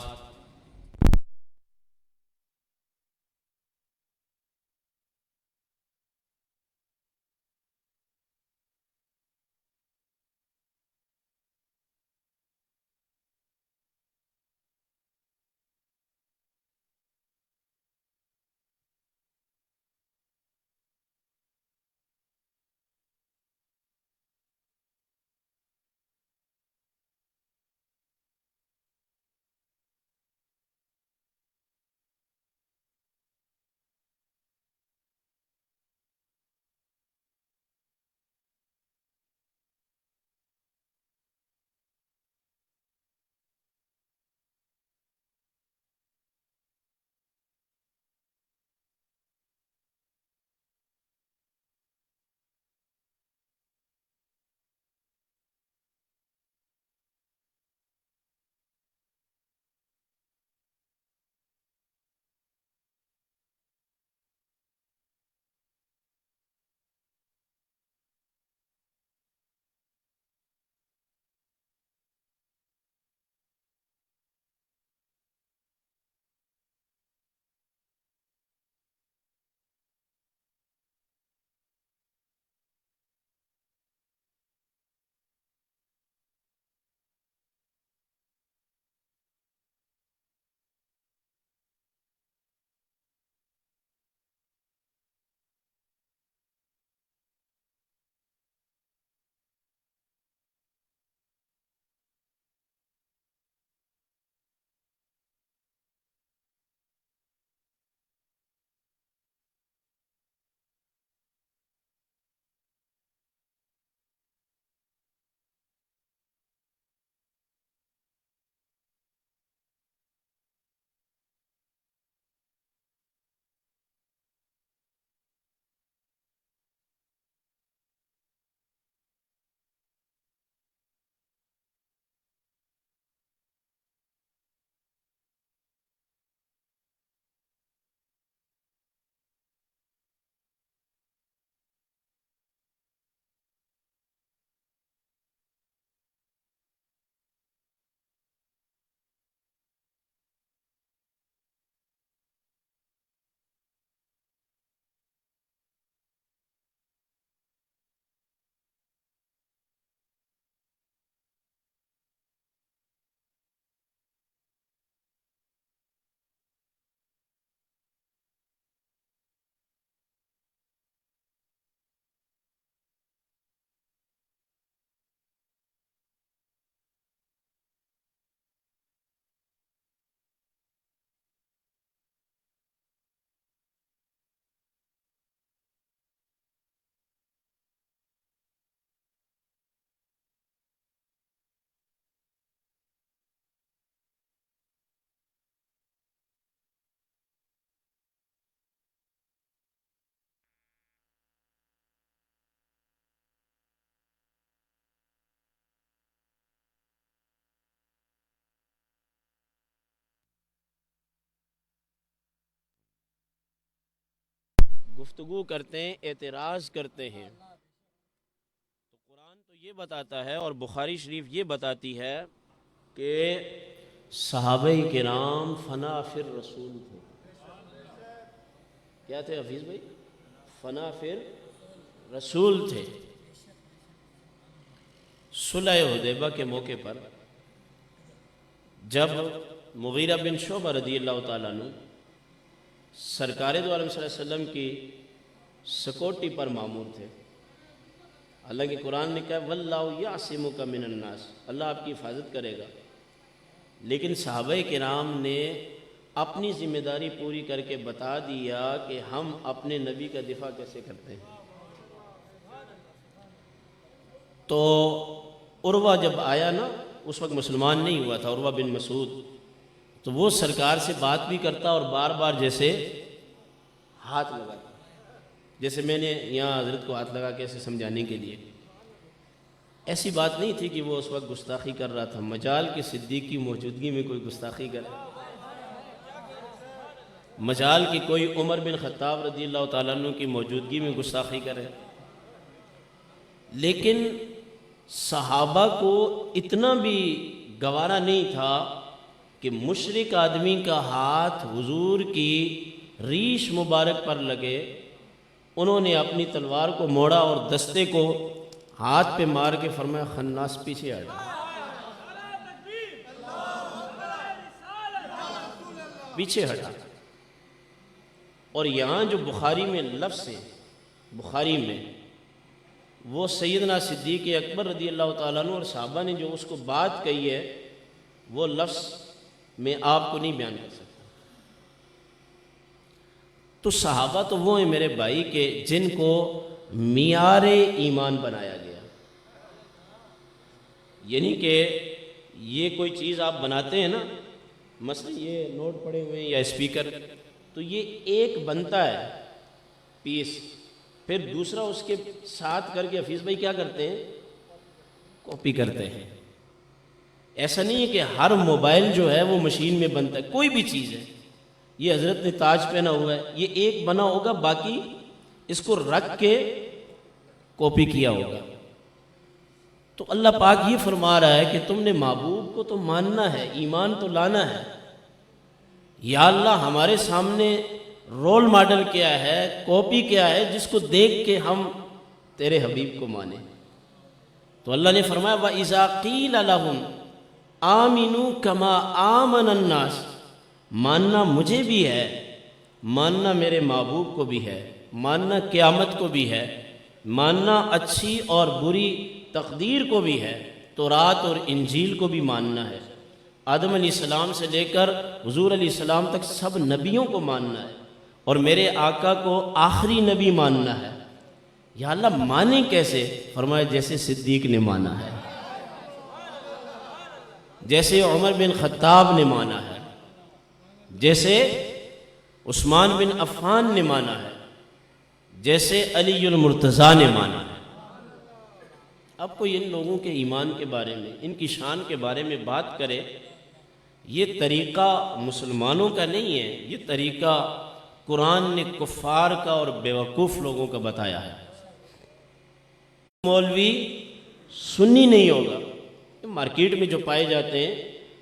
گفتگو کرتے ہیں، اعتراض کرتے ہیں، تو قرآن تو یہ بتاتا ہے اور بخاری شریف یہ بتاتی ہے کہ صحابہ کرام فنا فر رسول تھے۔ کیا تھے حفیظ بھائی؟ فنا فر رسول تھے۔ صلح حدیبیہ کے موقع پر جب مغیرہ بن شعبہ رضی اللہ تعالیٰ عنہ سرکار دو عالم صلی اللہ علیہ وسلم کی سکوٹی پر مامور تھے، حالانکہ قرآن نے کہا واللہ یعصمک من الناس، اللہ آپ کی حفاظت کرے گا، لیکن صحابہ کرام نے اپنی ذمہ داری پوری کر کے بتا دیا کہ ہم اپنے نبی کا دفاع کیسے کرتے ہیں۔ تو عروہ جب آیا نا، اس وقت مسلمان نہیں ہوا تھا، عروہ بن مسعود، تو وہ سرکار سے بات بھی کرتا اور بار بار جیسے ہاتھ لگاتا، جیسے میں نے یہاں حضرت کو ہاتھ لگا کے ایسے سمجھانے کے لیے۔ ایسی بات نہیں تھی کہ وہ اس وقت گستاخی کر رہا تھا، مجال کے صدیق کی موجودگی میں کوئی گستاخی کرے، مجال کی کوئی عمر بن خطاب رضی اللہ تعالیٰ عنہ کی موجودگی میں گستاخی کرے۔ لیکن صحابہ کو اتنا بھی گوارا نہیں تھا کہ مشرک آدمی کا ہاتھ حضور کی ریش مبارک پر لگے۔ انہوں نے اپنی تلوار کو موڑا اور دستے کو ہاتھ پہ مار کے فرمایا خناس پیچھے ہٹ، پیچھے ہٹا۔ اور یہاں جو بخاری میں لفظ ہے، بخاری میں وہ سیدنا صدیق اکبر رضی اللہ تعالیٰ عنہ اور صحابہ نے جو اس کو بات کہی ہے، وہ لفظ میں آپ کو نہیں بیان کر سکتا۔ تو صحابہ تو وہ ہیں میرے بھائی کہ جن کو معیار ایمان بنایا گیا، یعنی کہ یہ کوئی چیز آپ بناتے ہیں نا، مثلا یہ نوٹ پڑے ہوئے ہیں یا اسپیکر، تو یہ ایک بنتا ہے پیس، پھر دوسرا اس کے ساتھ کر کے حفیظ بھائی کیا کرتے ہیں، کاپی کرتے ہیں۔ ایسا نہیں ہے کہ ہر موبائل جو ہے وہ مشین میں بنتا ہے، کوئی بھی چیز ہے، یہ حضرت نے تاج پہنا ہوا ہے، یہ ایک بنا ہوگا، باقی اس کو رکھ کے کاپی کیا ہوگا۔ تو اللہ پاک یہ فرما رہا ہے کہ تم نے محبوب کو تو ماننا ہے، ایمان تو لانا ہے۔ یا اللہ ہمارے سامنے رول ماڈل کیا ہے، کاپی کیا ہے، جس کو دیکھ کے ہم تیرے حبیب کو مانیں۔ تو اللہ نے فرمایا وَإِذَا قِيلَ لَهُمْ آمِنُوا كَمَا آمَنَ النَّاسِ، ماننا مجھے بھی ہے، ماننا میرے محبوب کو بھی ہے، ماننا قیامت کو بھی ہے، ماننا اچھی اور بری تقدیر کو بھی ہے، تورات اور انجیل کو بھی ماننا ہے، آدم علیہ السلام سے لے کر حضور علیہ السلام تک سب نبیوں کو ماننا ہے، اور میرے آقا کو آخری نبی ماننا ہے۔ یا اللہ مانے کیسے؟ فرمایا جیسے صدیق نے مانا ہے، جیسے عمر بن خطاب نے مانا ہے، جیسے عثمان بن عفان نے مانا ہے، جیسے علی المرتضیٰ نے مانا ہے۔ اب کوئی ان لوگوں کے ایمان کے بارے میں، ان کی شان کے بارے میں بات کرے، یہ طریقہ مسلمانوں کا نہیں ہے، یہ طریقہ قرآن نے کفار کا اور بیوقوف لوگوں کا بتایا ہے۔ مولوی سنی نہیں ہوگا، مارکیٹ میں جو پائے جاتے ہیں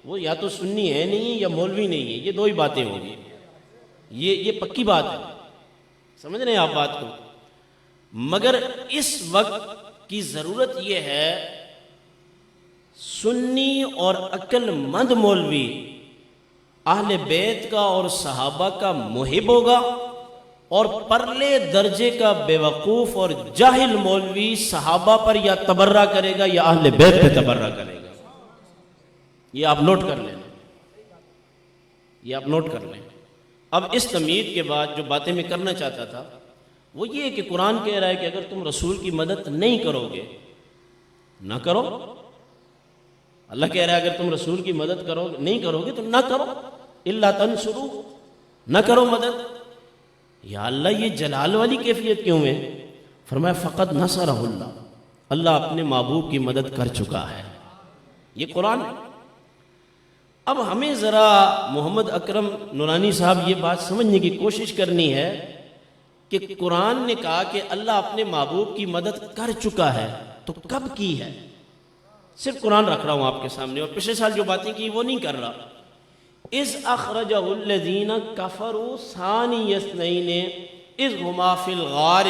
وہ یا تو سنی ہے نہیں ہے یا مولوی نہیں ہے، یہ دو ہی باتیں ہوگی، یہ پکی بات ہے، سمجھ رہے ہیں آپ بات کو۔ مگر اس وقت کی ضرورت یہ ہے سنی اور عقل مند مولوی اہل بیت کا اور صحابہ کا محب ہوگا، اور پرلے درجے کا بیوقوف اور جاہل مولوی صحابہ پر یا تبرہ کرے گا یا اہل بیت پہ تبرہ کرے گا۔ یہ آپ نوٹ کر لیں، یہ آپ نوٹ کر لیں۔ اب اس تمہید کے بعد جو باتیں میں کرنا چاہتا تھا وہ یہ ہے کہ قرآن کہہ رہا ہے کہ اگر تم رسول کی مدد نہیں کرو گے، نہ کرو۔ اللہ کہہ رہا ہے اگر تم رسول کی مدد نہیں کرو گے تو نہ کرو، الا تنصروا، نہ کرو مدد۔ یا اللہ یہ جلال والی کیفیت کیوں ہے؟ فرمایا فقط نصرہ اللہ، اللہ اپنے محبوب کی مدد کر چکا ہے۔ یہ قرآن ہے۔ اب ہمیں ذرا محمد اکرم نورانی صاحب یہ بات سمجھنے کی کوشش کرنی ہے کہ قرآن نے کہا کہ اللہ اپنے محبوب کی مدد کر چکا ہے، تو کب کی ہے؟ صرف قرآن رکھ رہا ہوں آپ کے سامنے، اور پچھلے سال جو باتیں کی وہ نہیں کر رہا۔ اذ اخرجہ الذین کفروا ثانی اثنین اذ ہما فی الغار،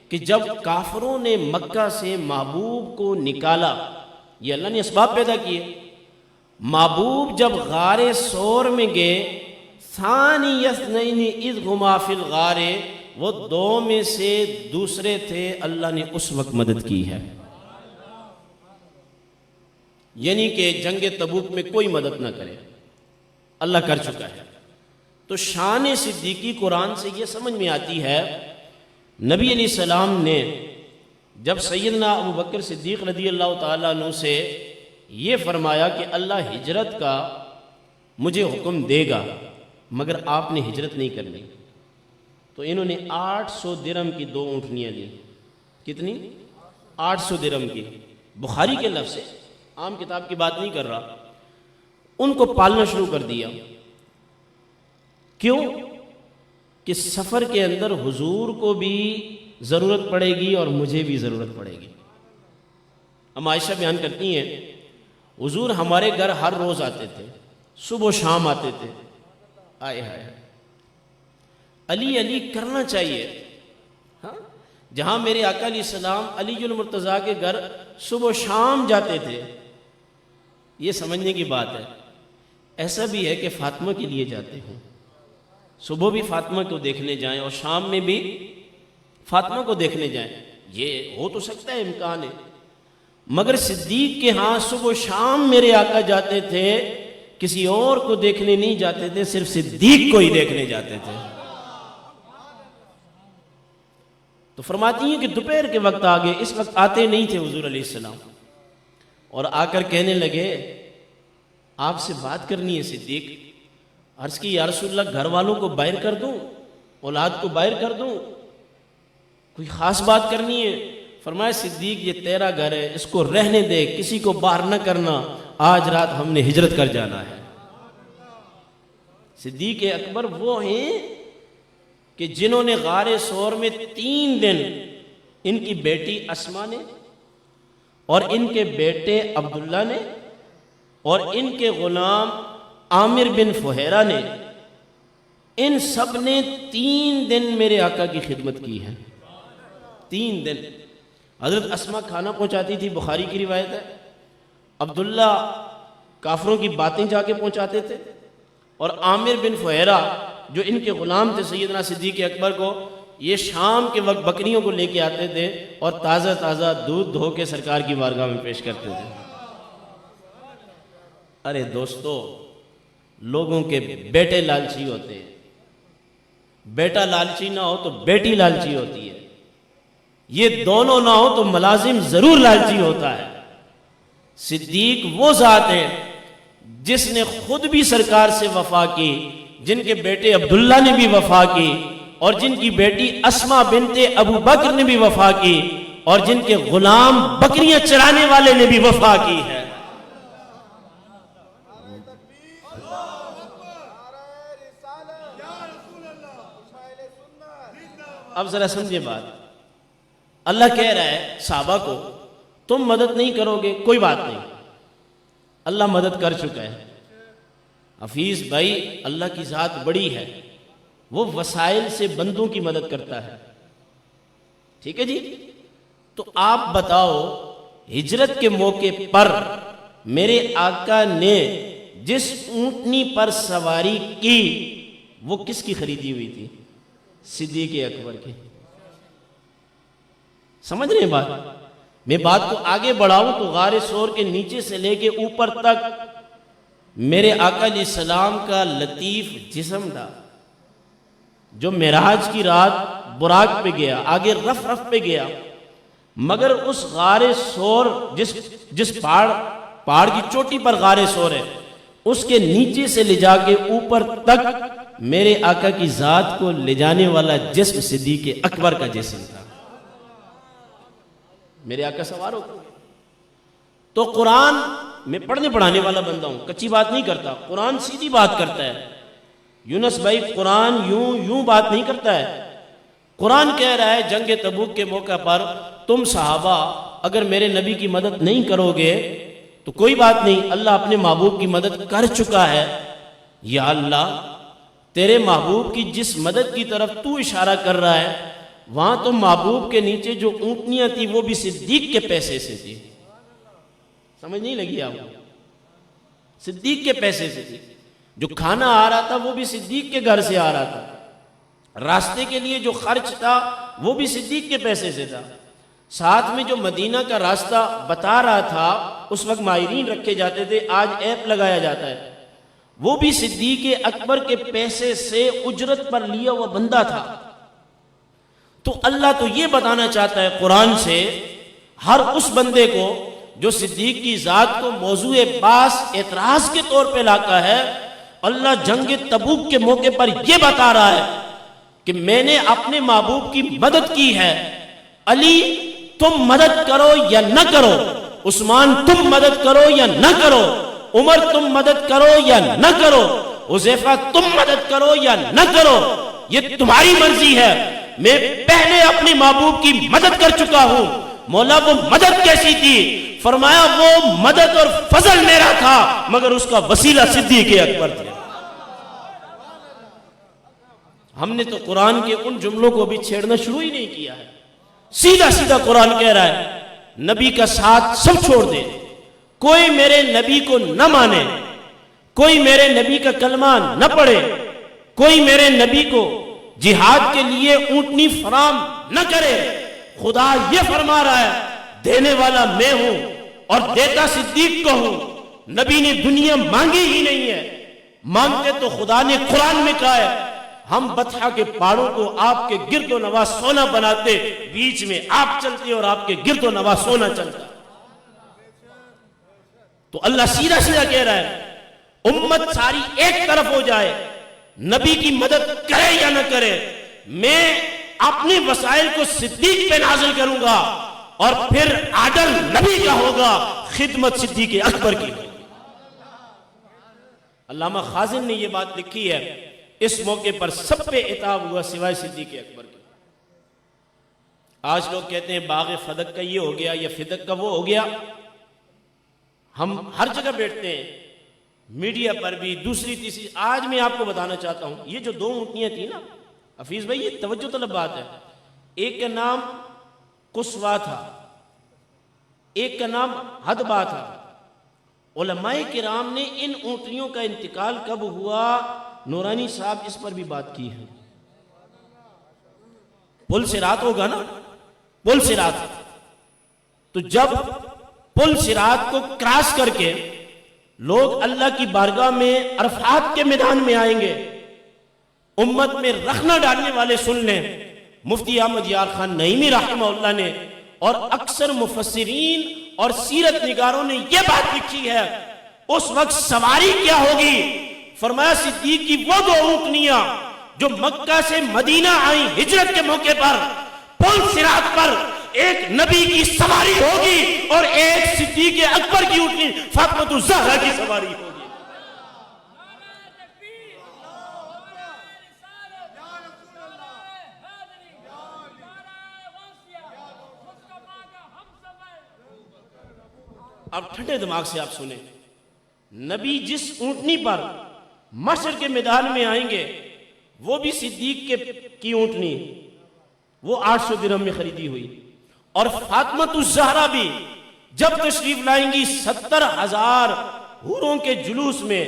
کہ جب کافروں نے مکہ سے محبوب کو نکالا، یہ اللہ نے اسباب پیدا کیے۔ محبوب جب غار سور میں گئے، ثانی اثنین اذ ہما فی الغار، وہ دو میں سے دوسرے تھے، اللہ نے اس وقت مدد کی ہے۔ یعنی کہ جنگ تبوک میں کوئی مدد نہ کرے، اللہ کر چکا ہے۔ تو شان صدیقی قرآن سے یہ سمجھ میں آتی ہے، نبی علیہ السلام نے جب سیدنا ابو بکر صدیق رضی اللہ تعالیٰ عنہ سے یہ فرمایا کہ اللہ ہجرت کا مجھے حکم دے گا مگر آپ نے ہجرت نہیں کرنی، تو انہوں نے 800 درہم کی 2 اونٹنیاں لی۔ کتنی؟ 800 درہم کی، بخاری کے لفظ سے، عام کتاب کی بات نہیں کر رہا۔ ان کو پالنا شروع کر دیا۔ کیوں؟ کہ سفر کے اندر حضور کو بھی ضرورت پڑے گی اور مجھے بھی ضرورت پڑے گی۔ ہم عائشہ بیان کرتی ہیں حضور ہمارے گھر ہر روز آتے تھے، صبح و شام آتے تھے۔ آئے ہائے، علی علی کرنا چاہیے۔ ہاں، جہاں میرے آقا علیہ السلام علی المرتضیٰ کے گھر صبح و شام جاتے تھے، یہ سمجھنے کی بات ہے۔ ایسا بھی ہے کہ فاطمہ کے لیے جاتے ہوں، صبح بھی فاطمہ کو دیکھنے جائیں اور شام میں بھی فاطمہ کو دیکھنے جائیں، یہ ہو تو سکتا ہے، امکان ہے۔ مگر صدیق کے ہاں صبح و شام میرے آقا جاتے تھے، کسی اور کو دیکھنے نہیں جاتے تھے، صرف صدیق کو ہی دیکھنے جاتے تھے۔ تو فرماتی ہیں کہ دوپہر کے وقت آگے، اس وقت آتے نہیں تھے حضور علیہ السلام، اور آ کر کہنے لگے آپ سے بات کرنی ہے صدیق۔ عرض کی یا رسول اللہ گھر والوں کو باہر کر دوں، اولاد کو باہر کر دوں، کوئی خاص بات کرنی ہے؟ فرمایا صدیق یہ تیرا گھر ہے، اس کو رہنے دے، کسی کو باہر نہ کرنا، آج رات ہم نے ہجرت کر جانا ہے۔ صدیق اکبر وہ ہیں کہ جنہوں نے غار ثور میں 3 دن ان کی بیٹی اسما نے اور ان کے بیٹے عبداللہ نے اور ان کے غلام عامر بن فہیرہ نے، ان سب نے 3 دن میرے آقا کی خدمت کی ہے۔ 3 دن حضرت اسما کھانا پہنچاتی تھی، بخاری کی روایت ہے، عبداللہ کافروں کی باتیں جا کے پہنچاتے تھے، اور عامر بن فہیرہ جو ان کے غلام تھے سیدنا صدیق اکبر کو، یہ شام کے وقت بکریوں کو لے کے آتے تھے اور تازہ تازہ دودھ دھو کے سرکار کی بارگاہ میں پیش کرتے تھے۔ ارے دوستو، لوگوں کے بیٹے لالچی ہوتے ہیں، بیٹا لالچی نہ ہو تو بیٹی لالچی ہوتی ہے، یہ دونوں نہ ہو تو ملازم ضرور لالچی ہوتا ہے۔ صدیق وہ ذات ہے جس نے خود بھی سرکار سے وفا کی، جن کے بیٹے عبداللہ نے بھی وفا کی، اور جن کی بیٹی اسما بنت ابو بکر نے بھی وفا کی، اور جن کے غلام بکریاں چرانے والے نے بھی وفا کی ہے۔ اب ذرا سمجھے بات، اللہ کہہ رہا ہے صحابہ کو تم مدد نہیں کرو گے، کوئی بات نہیں، اللہ مدد کر چکا ہے۔ حفیظ بھائی، اللہ کی ذات بڑی ہے، وہ وسائل سے بندوں کی مدد کرتا ہے، ٹھیک ہے جی؟ تو آپ بتاؤ، ہجرت کے موقع پر میرے آقا نے جس اونٹنی پر سواری کی وہ کس کی خریدی ہوئی تھی؟ صدیق اکبر کی۔ سمجھ رہے ہیں بات؟ میں بات کو آگے بڑھاؤں تو غار ثور کے نیچے سے لے کے اوپر تک میرے آقا علیہ السلام کا لطیف جسم تھا، جو معراج کی رات براق پہ گیا، آگے رف رف پہ گیا، مگر اس غار ثور جس پہاڑ کی چوٹی پر غار ثور ہے، اس کے نیچے سے لے جا کے اوپر تک میرے آقا کی ذات کو لے جانے والا جسم صدیق اکبر کا جسم تھا۔ میرے آقا سوار ہو گئے۔ تو قرآن میں پڑھنے پڑھانے والا بندہ ہوں، کچی بات نہیں کرتا، قرآن سیدھی بات کرتا ہے۔ یونس بھائی، قرآن یوں بات نہیں کرتا ہے۔ قرآن کہہ رہا ہے جنگ تبوک کے موقع پر تم صحابہ اگر میرے نبی کی مدد نہیں کرو گے تو کوئی بات نہیں، اللہ اپنے محبوب کی مدد کر چکا ہے۔ یا اللہ، تیرے محبوب کی جس مدد کی طرف تو اشارہ کر رہا ہے، وہاں تو محبوب کے نیچے جو اونٹنیاں تھی وہ بھی صدیق کے پیسے سے تھی۔ سمجھ نہیں لگی آپ کو؟ صدیق کے پیسے سے تھی۔ جو کھانا آ رہا تھا وہ بھی صدیق کے گھر سے آ رہا تھا، راستے کے لیے جو خرچ تھا وہ بھی صدیق کے پیسے سے تھا، ساتھ میں جو مدینہ کا راستہ بتا رہا تھا، اس وقت ماہرین رکھے جاتے تھے، آج ایپ لگایا جاتا ہے، وہ بھی صدیق اکبر کے پیسے سے اجرت پر لیا ہوا بندہ تھا. تو اللہ تو یہ بتانا چاہتا ہے قرآن سے ہر اس بندے کو جو صدیق کی ذات کو موضوع باس اعتراض کے طور پہ لاتا ہے. اللہ جنگ تبوک کے موقع پر یہ بتا رہا ہے کہ میں نے اپنے محبوب کی مدد کی ہے. علی تم مدد کرو یا نہ کرو, عثمان تم مدد کرو یا نہ کرو, عمر تم مدد کرو یا نہ کرو, حذیفہ تم مدد کرو یا نہ کرو, یہ تمہاری مرضی ہے. میں پہلے اپنے محبوب کی مدد کر چکا ہوں. مولا وہ مدد کیسی تھی؟ فرمایا وہ مدد اور فضل میرا تھا مگر اس کا وسیلہ صدیق اکبر تھے. ہم نے تو قرآن کے ان جملوں کو بھی چھیڑنا شروع ہی نہیں کیا ہے. سیدھا سیدھا قرآن کہہ رہا ہے نبی کا ساتھ سب چھوڑ دے, کوئی میرے نبی کو نہ مانے, کوئی میرے نبی کا کلمہ نہ پڑھے, کوئی میرے نبی کو جہاد کے لیے اونٹنی فراہم نہ کرے. خدا یہ فرما رہا ہے دینے والا میں ہوں اور دیتا صدیق کو ہوں. نبی نے دنیا مانگی ہی نہیں ہے, مانگتے تو خدا نے قرآن میں کہا ہے ہم بطحا کے پہاڑوں کو آپ کے گرد و نواح سونا بناتے, بیچ میں آپ چلتے اور آپ کے گرد و نواح سونا چلتا. تو اللہ سیدھا سیدھا کہہ رہا ہے امت ساری ایک طرف ہو جائے, نبی کی مدد کرے یا نہ کرے, میں اپنے وسائل کو صدیق پہ نازل کروں گا اور پھر آرڈر نبی کا ہوگا, خدمت صدیق اکبر کی. علامہ خازن نے یہ بات لکھی ہے, اس موقع پر سب پہ عتاب ہوا سوائے صدیق اکبر کے. آج لوگ کہتے ہیں باغ فدق کا یہ ہو گیا یا فدق کا وہ ہو گیا. ہم ہر جگہ بیٹھتے ہیں, میڈیا پر بھی, دوسری تیسری. آج میں آپ کو بتانا چاہتا ہوں یہ جو 2 اونٹنیاں تھیں نا حفیظ بھائی, یہ توجہ طلب بات ہے. ایک کا نام قصوا تھا, ایک کا نام ہدبہ تھا. علماء کرام نے ان اونٹنیوں کا انتقال کب ہوا, نورانی صاحب اس پر بھی بات کی ہے. پل صراط ہوگا نا, پل صراط. تو جب پل صراط کو کراس کر کے لوگ اللہ کی بارگاہ میں عرفات کے میدان میں آئیں گے, امت میں رخنہ ڈالنے والے سن لیں, مفتی احمد یار خان نعیمی رحمہ اللہ نے اور اکثر مفسرین اور سیرت نگاروں نے یہ بات لکھی ہے اس وقت سواری کیا ہوگی. فرمایا صدیق کی وہ 2 اونٹنیاں جو مکہ سے مدینہ آئیں ہجرت کے موقع پر, پل صراط پر ایک نبی کی سواری ہوگی اور ایک صدیق اکبر کی اونٹنی فاطمہ الزہرا کی سواری ہوگی. اب ٹھنڈے دماغ سے آپ سنیں, نبی جس اونٹنی پر محشر کے میدان میں آئیں گے وہ بھی صدیق کی اونٹنی, وہ 800 درہم میں خریدی ہوئی. اور فاطمہ الزہرا بھی جب تشریف لائیں گی 70,000 حوروں کے جلوس میں,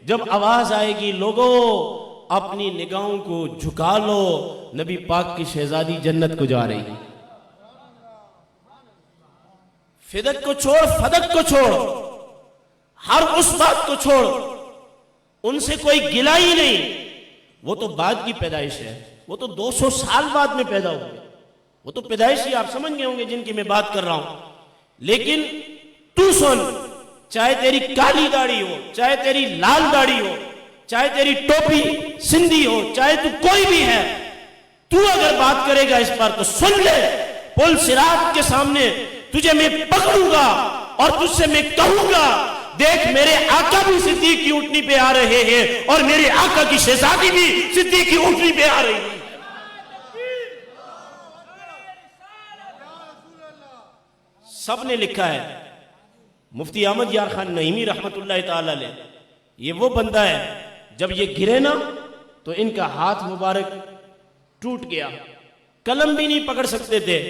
جب آواز آئے گی لوگوں اپنی نگاہوں کو جھکا لو, نبی پاک کی شہزادی جنت کو جا رہی ہے. فدق کو چھوڑ, فدق کو چھوڑ, ہر اس بات کو چھوڑ, ان سے کوئی گلہ ہی نہیں. وہ تو بعد کی پیدائش ہے, وہ تو 200 سال بعد میں پیدا ہوئے, وہ تو پیدائشی آپ سمجھ گئے ہوں گے جن کی میں بات کر رہا ہوں. لیکن تو سن, چاہے تیری کالی داڑھی ہو, چاہے تیری لال داڑھی ہو, چاہے تیری ٹوپی سندھی ہو, چاہے تو کوئی بھی ہے, تو اگر بات کرے گا اس پر تو سن لے, پل صراط کے سامنے تجھے میں پکڑوں گا اور تجھ سے میں کہوں گا دیکھ میرے آقا بھی صدیق کی اونٹنی پہ آ رہے ہیں اور میرے آقا کی شہزادی بھی صدیق کی اونٹنی پہ آ رہی ہے. سب نے لکھا ہے, مفتی احمد یار خان نعیمی رحمت اللہ تعالی علیہ, یہ وہ بندہ ہے جب یہ گرے نا تو ان کا ہاتھ مبارک ٹوٹ گیا, قلم بھی نہیں پکڑ سکتے تھے.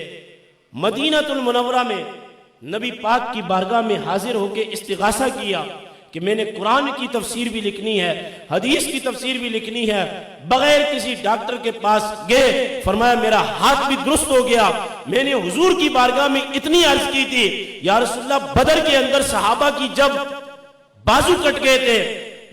مدینہ المنورہ میں نبی پاک کی بارگاہ میں حاضر ہو کے استغاثہ کیا کہ میں نے قرآن کی تفسیر بھی لکھنی ہے, حدیث کی تفسیر بھی لکھنی ہے. بغیر کسی ڈاکٹر کے پاس گئے, فرمایا میرا ہاتھ بھی درست ہو گیا. میں نے حضور کی بارگاہ میں اتنی عرض کی تھی, یا رسول اللہ بدر کے اندر صحابہ کی جب بازو کٹ گئے تھے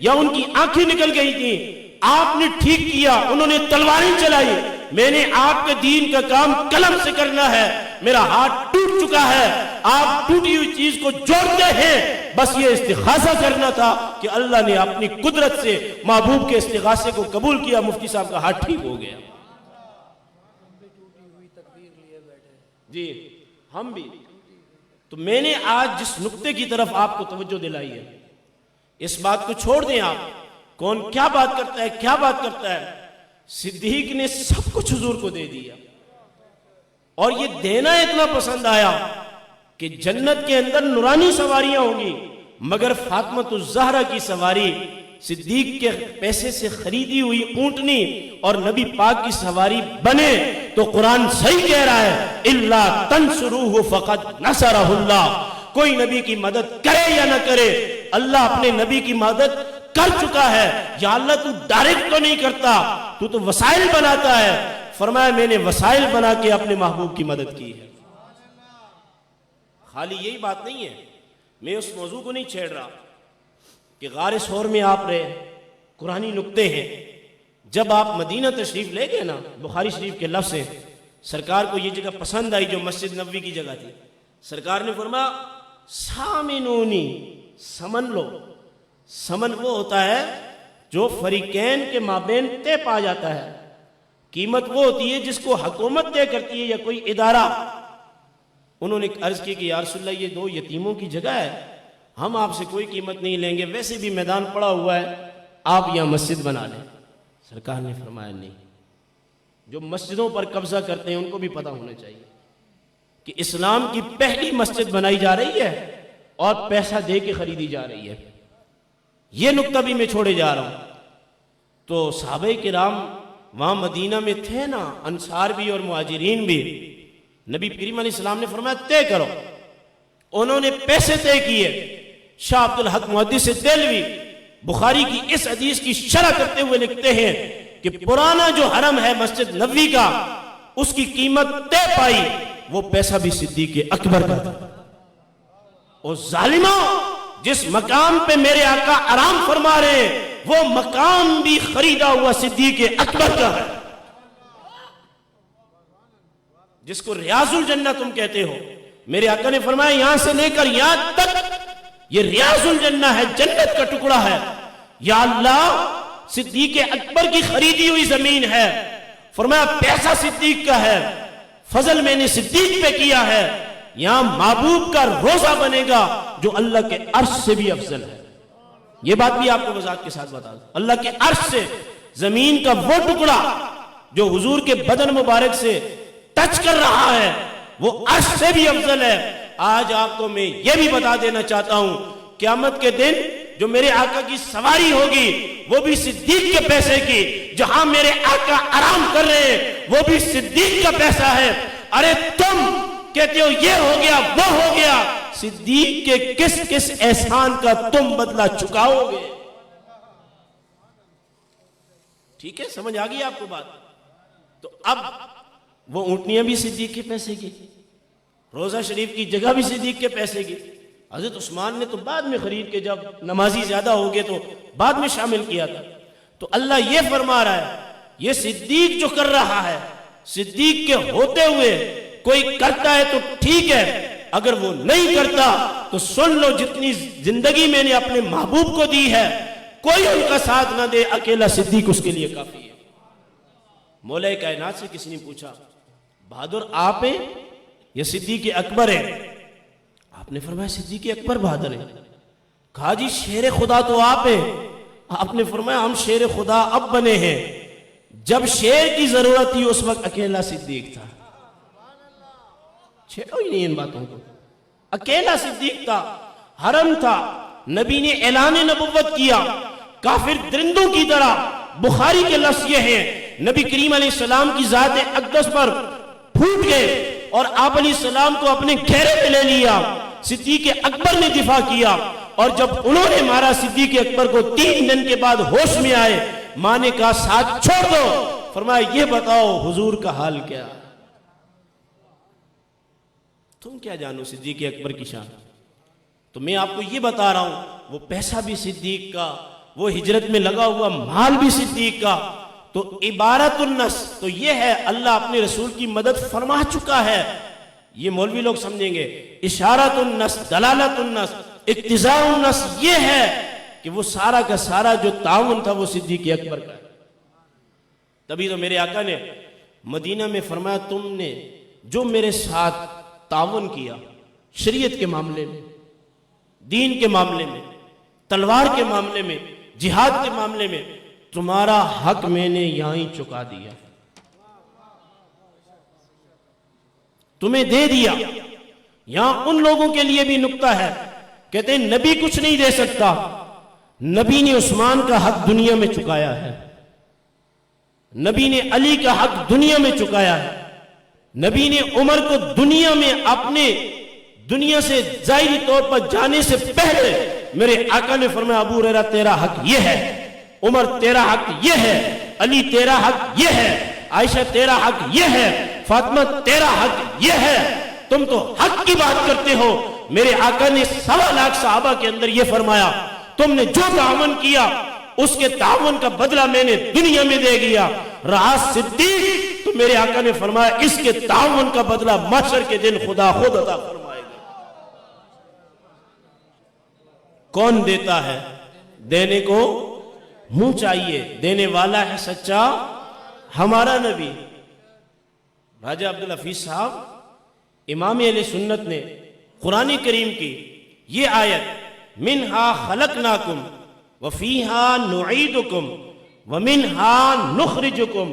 یا ان کی آنکھیں نکل گئی تھیں، آپ نے ٹھیک کیا، انہوں نے تلواریں چلائی، میں نے آپ کے دین کا کام قلم سے کرنا ہے، میرا ہاتھ ٹوٹ چکا ہے، آپ ٹوٹی ہوئی چیز کو جوڑتے ہیں، بس یہ استغاثہ کرنا تھا کہ اللہ نے اپنی قدرت سے محبوب کے استغاثے کو قبول کیا، مفتی صاحب کا ہاتھ ٹھیک ہو گیا۔ جی ہم بھی، تو میں نے آج جس نقطے کی طرف آپ کو توجہ دلائی ہے، اس بات کو چھوڑ دیں آپ، کون کیا بات کرتا ہے کیا بات کرتا ہے، صدیق نے سب کچھ حضور کو دے دیا، اور یہ دینا اتنا پسند آیا کہ جنت کے اندر نورانی سواریاں ہوں گی، مگر فاطمۃ الزہرا کی سواری صدیق کے پیسے سے خریدی ہوئی اونٹنی اور نبی پاک کی سواری بنے تو قرآن صحیح کہہ رہا ہے اِلَّا تَنْصُرُوهُ فَقَدْ نَصَرَهُ اللَّهُ، کوئی نبی کی مدد کرے یا نہ کرے، اللہ اپنے نبی کی مدد کر چکا ہے۔ یا اللہ تو ڈائریکٹ تو نہیں کرتا، تو وسائل بناتا ہے، فرمایا میں نے وسائل بنا کے اپنے محبوب کی مدد کی ہے۔ خالی یہی بات نہیں ہے، میں اس موضوع کو نہیں چھیڑ رہا کہ غار ثور میں آپ رہے، قرآنی نکتے ہیں، جب آپ مدینہ تشریف لے گئے نا، بخاری شریف کے لفظ ہیں، سرکار کو یہ جگہ پسند آئی جو مسجد نبوی کی جگہ تھی، سرکار نے فرمایا سامنونی، سمن لو، سمن وہ ہوتا ہے جو فریقین کے مابین طے پا جاتا ہے، قیمت وہ ہوتی ہے جس کو حکومت طے کرتی ہے یا کوئی ادارہ۔ انہوں نے عرض کی کہ یا رسول اللہ یہ 2 یتیموں کی جگہ ہے، ہم آپ سے کوئی قیمت نہیں لیں گے، ویسے بھی میدان پڑا ہوا ہے، آپ یہاں مسجد بنا لیں۔ سرکار نے فرمایا نہیں، جو مسجدوں پر قبضہ کرتے ہیں ان کو بھی پتہ ہونا چاہیے کہ اسلام کی پہلی مسجد بنائی جا رہی ہے اور پیسہ دے کے خریدی جا رہی ہے۔ یہ نقطہ بھی میں چھوڑے جا رہا ہوں۔ تو صحابہ کرام وہاں مدینہ میں تھے نا، انصار بھی اور مہاجرین بھی، نبی کریم علیہ السلام نے فرمایا طے کرو، انہوں نے پیسے طے کیے۔ شاہ عبد الحق محدث دہلوی بخاری کی اس حدیث کی شرح کرتے ہوئے لکھتے ہیں کہ پرانا جو حرم ہے مسجد نبوی کا، اس کی قیمت طے پائی، وہ پیسہ بھی صدیق اکبر کا تھا۔ اور ظالموں، جس مقام پہ میرے آقا آرام فرما رہے ہیں وہ مقام بھی خریدا ہوا صدیق اکبر کا ہے، جس کو ریاض الجنہ تم کہتے ہو۔ میرے آقا نے فرمایا یہاں سے لے کر یہاں تک یہ ریاض الجنہ ہے، جنت کا ٹکڑا ہے۔ یا اللہ، صدیق اکبر کی خریدی ہوئی زمین ہے، فرمایا پیسہ صدیق کا ہے، فضل میں نے صدیق پہ کیا ہے، یہاں محبوب کا روزہ بنے گا جو اللہ کے عرش سے بھی افضل ہے۔ یہ بات بھی آپ کو وضاحت کے ساتھ بتا دوں، اللہ کے عرش سے زمین کا وہ ٹکڑا جو حضور کے بدن مبارک سے ٹچ کر رہا ہے وہ عرش سے بھی افضل ہے۔ آج آپ کو میں یہ بھی بتا دینا چاہتا ہوں، قیامت کے دن جو میرے آقا کی سواری ہوگی وہ بھی صدیق کے پیسے کی، جہاں میرے آقا آرام کر رہے ہیں وہ بھی صدیق کا پیسہ ہے۔ ارے تم کہتے ہو یہ ہو گیا وہ ہو گیا، صدیق کے کس کس احسان کا تم بدلہ چکاؤ گے؟ ٹھیک ہے، سمجھ آ گئی آپ کو بات؟ تو اب وہ اونٹنیاں بھی صدیق کے پیسے کی، روزہ شریف کی جگہ بھی صدیق کے پیسے کی۔ حضرت عثمان نے تو بعد میں خرید کے جب نمازی زیادہ ہو گئے تو بعد میں شامل کیا تھا۔ تو اللہ یہ فرما رہا ہے یہ صدیق جو کر رہا ہے، صدیق کے ہوتے ہوئے کوئی کرتا ہے تو ٹھیک ہے، اگر وہ نہیں کرتا تو سن لو جتنی زندگی میں نے اپنے محبوب کو دی ہے کوئی ان کا ساتھ نہ دے، اکیلا صدیق اس کے لیے کافی ہے۔ مولا کائنات سے کسی نے پوچھا بہادر آپ ہیں یا صدیق اکبر ہیں؟ آپ نے فرمایا صدیق اکبر بہادر ہیں۔ کہا جی شیر خدا تو آپ ہیں؟ آپ نے فرمایا ہم شیر خدا اب بنے ہیں، جب شیر کی ضرورت تھی اس وقت اکیلا صدیق تھا۔ چھیڑو ہی نہیں ان باتوں کو، اکیلا صدیق تھا، حرم تھا، نبی نے اعلان نبوت کیا، کافر درندوں کی طرح۔ بخاری کے لفظ یہ ہیں نبی کریم علیہ السلام کی ذات اقدس پر پھوٹ گئے اور آپ علیہ السلام کو اپنے گھیرے میں لے لیا۔ صدیق اکبر نے دفاع کیا اور جب انہوں نے مارا صدیق اکبر کو 3 دن کے بعد ہوش میں آئے، ماں نے کہا ساتھ چھوڑ دو، فرمایا یہ بتاؤ حضور کا حال کیا؟ تم کیا جانو صدیق اکبر کی شان؟ تو میں آپ کو یہ بتا رہا ہوں وہ پیسہ بھی صدیق کا، وہ ہجرت میں لگا ہوا مال بھی صدیق کا. تو عبارت النص تو یہ ہے اللہ اپنے رسول کی مدد فرما چکا ہے. یہ مولوی لوگ سمجھیں گے اشارت النص، دلالت النص، اقتضاء النص یہ ہے کہ وہ سارا کا سارا جو تعاون تھا وہ صدیق اکبر کا. تبھی تو میرے آقا نے مدینہ میں فرمایا تم نے جو میرے ساتھ تعاون کیا شریعت کے معاملے میں، دین کے معاملے میں، تلوار کے معاملے میں، جہاد کے معاملے میں، تمہارا حق میں نے یہاں ہی چکا دیا، تمہیں دے دیا. یہاں ان لوگوں کے لیے بھی نکتہ ہے، کہتے ہیں نبی کچھ نہیں دے سکتا، نبی نے عثمان کا حق دنیا میں چکایا ہے، نبی نے علی کا حق دنیا میں چکایا ہے، نبی نے عمر کو دنیا میں اپنے دنیا سے ظاہری طور پر جانے سے پہلے میرے آقا نے فرمایا ابو ہریرہ تیرا حق یہ ہے، عمر تیرا حق یہ ہے، علی تیرا حق یہ ہے، عائشہ تیرا حق یہ ہے، فاطمہ تیرا حق یہ ہے. تم تو حق کی بات کرتے ہو. میرے آقا نے 1.25 لاکھ صحابہ کے اندر یہ فرمایا تم نے جو تعاون کیا اس کے تعاون کا بدلہ میں نے دنیا میں دے گیا. رہا صدیق تو میرے آقا نے فرمایا اس کے تعاون کا بدلہ محشر کے دن خدا خود عطا فرمائے گا. کون دیتا ہے؟ دینے کو منہ چاہیے، دینے والا ہے سچا ہمارا نبی. راجہ عبدالحفیظ صاحب امام اہل سنت نے قرآن کریم کی یہ آیت منہا خلقناکم وفیہا نعیدکم ومنہا نخرجکم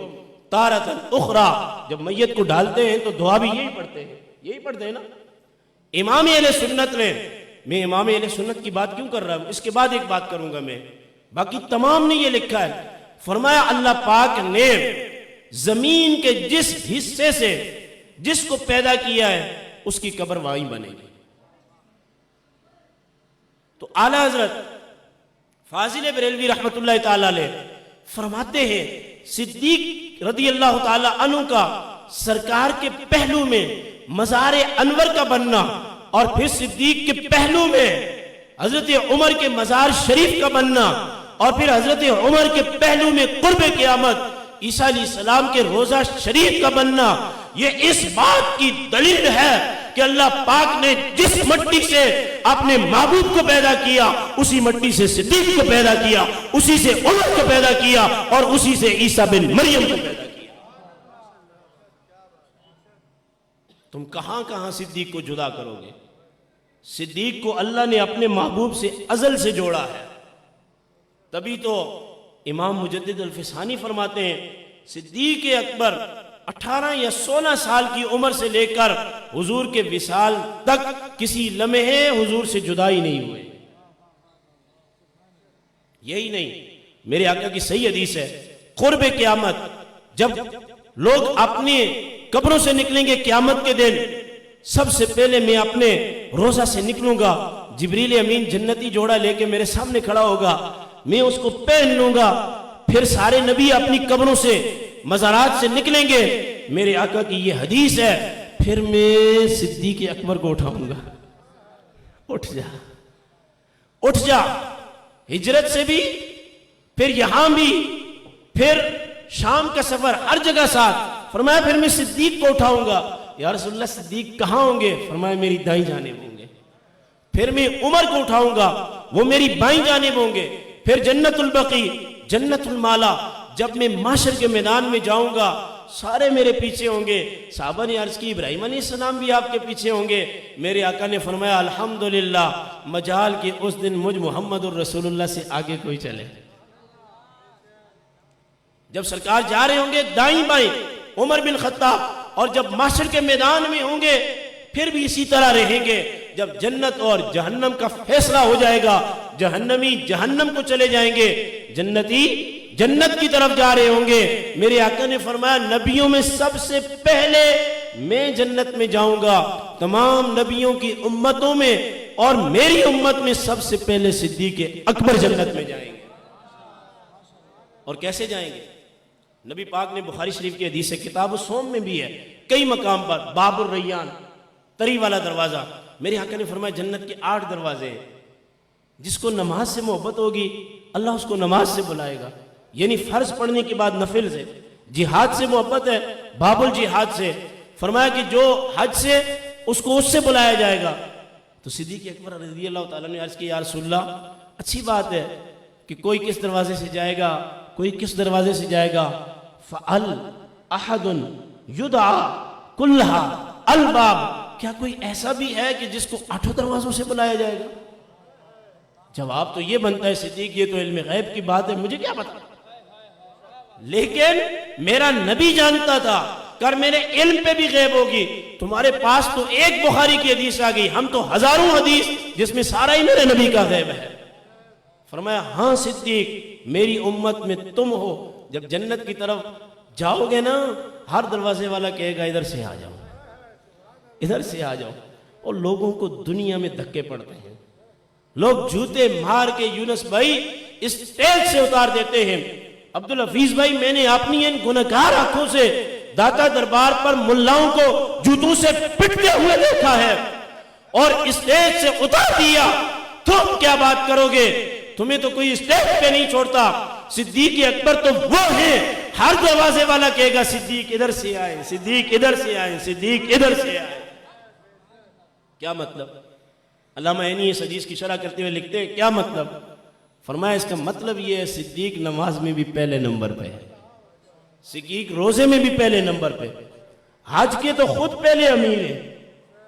تارۃ اخری، جب میت کو ڈالتے ہیں تو دعا بھی یہی پڑھتے ہیں نا. امام اہل سنت نے، میں امام اہل سنت کی بات کیوں کر رہا ہوں، اس کے بعد ایک بات کروں گا میں، باقی تمام نے یہ لکھا ہے، فرمایا اللہ پاک نے زمین کے جس حصے سے جس کو پیدا کیا ہے اس کی قبر وہیں بنے گی. تو اعلی حضرت فاضل بریلوی رحمت اللہ تعالی علیہ فرماتے ہیں صدیق رضی اللہ تعالی عنہ کا سرکار کے پہلو میں مزار انور کا بننا اور پھر صدیق کے پہلو میں حضرت عمر کے مزار شریف کا بننا اور پھر حضرت عمر کے پہلو میں قرب قیامت عیسیٰ علیہ السلام کے روضہ شریف کا بننا، یہ اس بات کی دلیل ہے کہ اللہ پاک نے جس مٹی سے اپنے محبوب کو پیدا کیا اسی مٹی سے صدیق کو پیدا کیا، اسی سے عمر کو پیدا کیا اور اسی سے عیسیٰ بن مریم کو پیدا کیا. تم کہاں کہاں صدیق کو جدا کرو گے؟ صدیق کو اللہ نے اپنے محبوب سے ازل سے جوڑا ہے. تبھی تو امام مجدد الفسانی فرماتے ہیں صدیق اکبر 18 یا 16 سال کی عمر سے لے کر حضور کے وصال تک کسی لمحے حضور سے جدا ہی نہیں ہوئے. یہی نہیں، میرے آقا کی صحیح حدیث ہے قرب قیامت جب لوگ اپنی قبروں سے نکلیں گے قیامت کے دن، سب سے پہلے میں اپنے روضہ سے نکلوں گا، جبریل امین جنتی جوڑا لے کے میرے سامنے کھڑا ہوگا، میں اس کو پہن لوں گا. پھر سارے نبی اپنی قبروں سے مزارات سے نکلیں گے، میرے آقا کی یہ حدیث ہے، پھر میں صدیق اکبر کو اٹھاؤں گا. اٹھ جا ہجرت سے بھی، پھر یہاں بھی، پھر شام کا سفر، ہر جگہ ساتھ. فرمایا پھر میں صدیق کو اٹھاؤں گا. یا رسول اللہ صدیق کہاں ہوں گے؟ فرمایا میری دائیں جانب ہوں گے. پھر میں عمر کو اٹھاؤں گا، وہ میری بائیں جانب ہوں گے. پھر جنت البقیع، جنت المالا، جب میں معاشر کے میدان میں جاؤں گا سارے میرے پیچھے ہوں گے. صحابہ نے عرض کی ابراہیم علیہ السلام بھی آپ کے پیچھے ہوں گے. میرے آقا نے فرمایا الحمدللہ مجال کے اس دن مجھ محمد الرسول اللہ سے آگے کوئی چلے. جب سرکار جا رہے ہوں گے دائیں بائیں عمر بن خطاب، اور جب معاشر کے میدان میں ہوں گے پھر بھی اسی طرح رہیں گے. جب جنت اور جہنم کا فیصلہ ہو جائے گا جہنمی جہنم کو چلے جائیں گے، جنتی جنت کی طرف جا رہے ہوں گے. میرے آقا نے فرمایا نبیوں میں سب سے پہلے میں جنت میں جاؤں گا، تمام نبیوں کی امتوں میں اور میری امت میں سب سے پہلے صدیق اکبر جنت میں جائیں گے. اور کیسے جائیں گے؟ نبی پاک نے بخاری شریف کی حدیث ہے، کتاب الصوم میں بھی ہے، کئی مقام پر، باب الریان، تری والا دروازہ. میرے آقا نے فرمایا جنت کے 8 دروازے ہیں. جس کو نماز سے محبت ہوگی اللہ اس کو نماز سے بلائے گا، یعنی فرض پڑھنے کے بعد نفل سے۔ جہاد سے محبت ہے، باب الجہاد سے، فرمایا کہ جو حج سے اس کو اس سے بلایا جائے گا۔ تو صدیق اکبر رضی اللہ تعالیٰ نے عرض کی یا رسول اللہ اچھی بات ہے کہ کوئی کس دروازے سے جائے گا، کوئی کس دروازے سے جائے گا، فَأَلْ أَحَدٌ يُدْعَى كُلَّهَا الْبَابِ، کیا کوئی ایسا بھی ہے کہ جس کو 8 دروازوں سے بلایا جائے گا؟ جواب تو یہ بنتا ہے صدیق یہ تو علم غیب کی بات ہے، مجھے کیا پتا، لیکن میرا نبی جانتا تھا، کر میرے علم پہ بھی غیب ہوگی، تمہارے پاس تو ایک بخاری کی حدیث آ گئی، ہم تو ہزاروں حدیث جس میں سارا ہی میرے نبی کا غیب ہے۔ فرمایا ہاں صدیق میری امت میں تم ہو، جب جنت کی طرف جاؤ گے نا ہر دروازے والا کہے گا ادھر سے آ جاؤ، ادھر سے آ جاؤ، اور لوگوں کو دنیا میں دھکے پڑتے ہیں، لوگ جوتے مار کے یونس بھائی اسٹیج سے اتار دیتے ہیں۔ عبدالحفیظ بھائی میں نے اپنی ان گنہگار آنکھوں سے داتا دربار پر ملاؤں کو جوتوں سے پٹتے ہوئے دیکھا ہے، اور اسٹیج سے اتار دیا، تم کیا بات کرو گے، تمہیں تو کوئی اسٹیج پہ نہیں چھوڑتا۔ صدیق اکبر تو وہ ہیں، ہر دروازے والا کہے گا صدیق ادھر سے آئے، صدیق ادھر سے آئے، صدیق ادھر سے آئے۔ کیا مطلب؟ علامہ عینی اس حدیث کی شرح کرتے ہوئے لکھتے ہیں کیا مطلب؟ فرمایا اس کا مطلب یہ ہے صدیق نماز میں بھی پہلے نمبر پہ ہے، صدیق روزے میں بھی پہلے نمبر پہ، حج کے تو خود پہلے امیر ہیں۔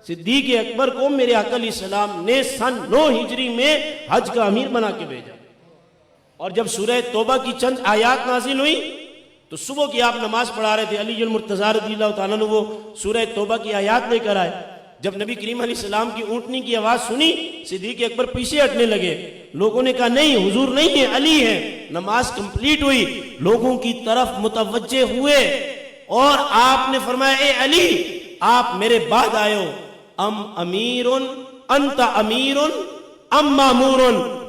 صدیق اکبر کو میرے آقا علیہ السلام نے سن 9 ہجری میں حج کا امیر بنا کے بھیجا، اور جب سورہ توبہ کی چند آیات نازل ہوئی تو صبح کی آپ نماز پڑھا رہے تھے، علی المرتضیٰ رضی اللہ تعالیٰ نے وہ سورہ توبہ کی آیات لے کر آئے، جب نبی کریم علیہ السلام کی اونٹنی کی آواز سنی صدیق اکبر پیچھے ہٹنے لگے، لوگوں نے کہا نہیں حضور نہیں ہے، علی ہے۔ نماز کمپلیٹ ہوئی، لوگوں کی طرف متوجہ ہوئے اور آپ نے فرمایا اے علی آپ میرے بعد آئے ہو، ام امیر انت امیر ام مامور،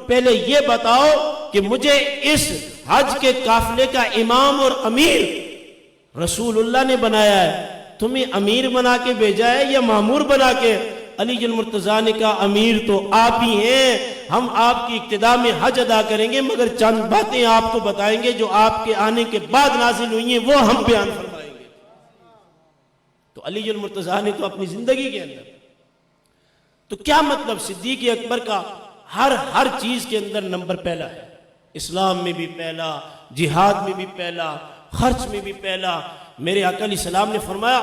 پہلے یہ بتاؤ کہ مجھے اس حج کے قافلے کا امام اور امیر رسول اللہ نے بنایا ہے، تمہیں امیر بنا کے بھیجا ہے یا مامور بنا کے؟ علی المرتضیٰ نے کہا امیر تو آپ ہی ہیں، ہم آپ کی اقتداء میں حج ادا کریں گے، مگر چند باتیں آپ کو بتائیں گے جو آپ کے آنے کے بعد نازل ہوئی ہیں وہ ہم بیان فرمائیں گے۔ تو علی المرتضیٰ نے تو اپنی زندگی کے اندر، تو کیا مطلب صدیق اکبر کا ہر چیز کے اندر نمبر پہلا ہے، اسلام میں بھی پہلا، جہاد میں بھی پہلا، خرچ میں بھی پہلا۔ میرے آقا علیہ السلام نے فرمایا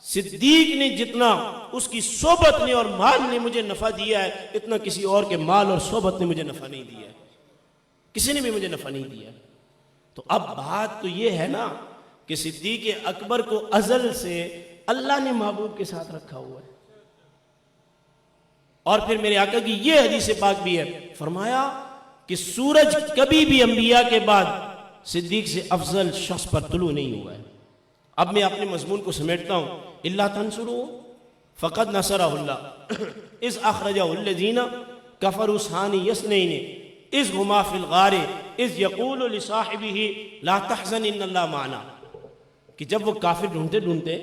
صدیق نے جتنا اس کی صحبت نے اور مال نے مجھے نفع دیا ہے اتنا کسی اور کے مال اور صحبت نے مجھے نفع نہیں دیا ہے، کسی نے بھی مجھے نفع نہیں دیا۔ تو اب بات تو یہ ہے نا کہ صدیق اکبر کو ازل سے اللہ نے محبوب کے ساتھ رکھا ہوا ہے، اور پھر میرے آقا کی یہ حدیث پاک بھی ہے، فرمایا کہ سورج کبھی بھی انبیاء کے بعد صدیق سے افضل شخص پر طلوع نہیں ہوا ہے۔ اب میں اپنے مضمون کو سمیٹتا ہوں، اللہ تنصروا فقد نصرہ اللہ اذ اخرجہ الذین کفروا ثانی اثنین اذ ہما فی الغار اذ یقول لصاحبہ لا تحزن ان اللہ معنا، کہ جب وہ کافر ڈھونڈتے ڈھونڈتے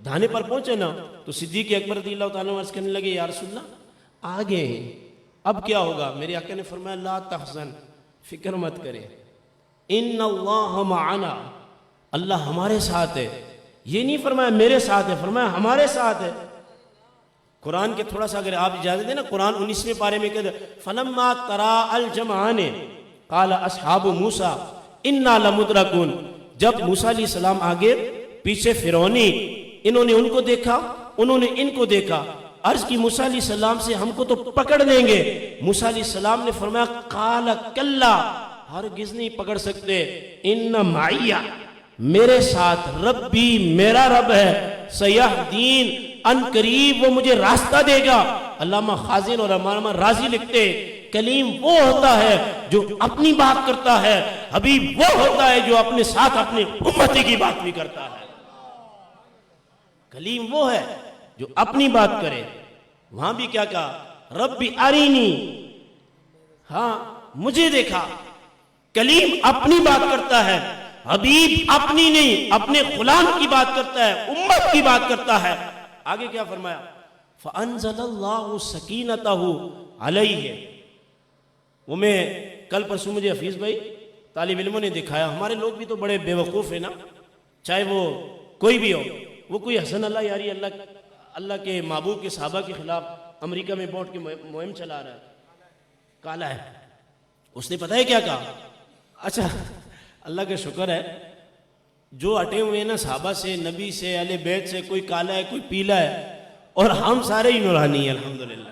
دھانے پر پہنچے نا تو صدیق اکبر رضی اللہ تعالیٰ عرض کرنے لگے یا رسول اللہ آگے اب کیا ہوگا؟ میرے آقا نے فرمایا لا تحزن، فکر مت کرے، ان اللہ معنا، اللہ ہمارے ساتھ ہے۔ یہ نہیں فرمایا میرے ساتھ ہے، فرمایا ہمارے ساتھ ہے۔ قرآن کے تھوڑا سا اگر آپ اجازت دیں نا، قرآن 19ویں پارے میں کہتے ہیں فلما تراءى الجمعان قال اصحاب موسیٰ انا لمدرکون، جب موسیٰ علیہ السلام آگے پیچھے فرعونی، انہوں نے ان کو دیکھا انہوں نے ان کو دیکھا، عرض کی موسیٰ علیہ السلام سے ہم کو تو پکڑ لیں گے۔ موسیٰ علیہ السلام نے فرمایا قال کلا، ہرگز نہیں پکڑ سکتے، ان معی، میرے ساتھ ربی، میرا رب ہے، سیہدین، ان قریب وہ مجھے راستہ دے گا۔ علامہ خازن اور علامہ رازی لکھتے کلیم وہ ہوتا ہے جو اپنی بات کرتا ہے، حبیب وہ ہوتا ہے جو اپنے ساتھ اپنے امتی کی بات بھی کرتا ہے۔ کلیم وہ ہے جو اپنی بات کرے، وہاں بھی کیا کہا ربی ارینی، ہاں مجھے دیکھا۔ کلیم اپنی بات کرتا ہے، حبیب اپنی نہیں اپنے غلام کی بات کرتا ہے، امت کی بات کرتا ہے۔ آگے کیا فرمایا فَأَنزَلَ اللَّهُ سَكِينَتَهُ عَلَيْهِ، وہ میں کل پرسوں مجھے حفیظ بھائی طالب علموں نے دکھایا، ہمارے لوگ بھی تو بڑے بیوقوف ہیں نا، چاہے وہ کوئی بھی ہو، وہ کوئی حسن اللہ یاری اللہ کے محبوب کے صحابہ کے خلاف امریکہ میں بیٹھ کے مہم چلا رہا ہے، کالا ہے، اس نے پتہ ہے کیا کہا؟ اچھا اللہ کا شکر ہے جو ہٹے ہوئے ہیں نا صحابہ سے، نبی سے، اہل بیت سے، کوئی کالا ہے کوئی پیلا ہے، اور ہم سارے ہی نورانی ہیں الحمدللہ۔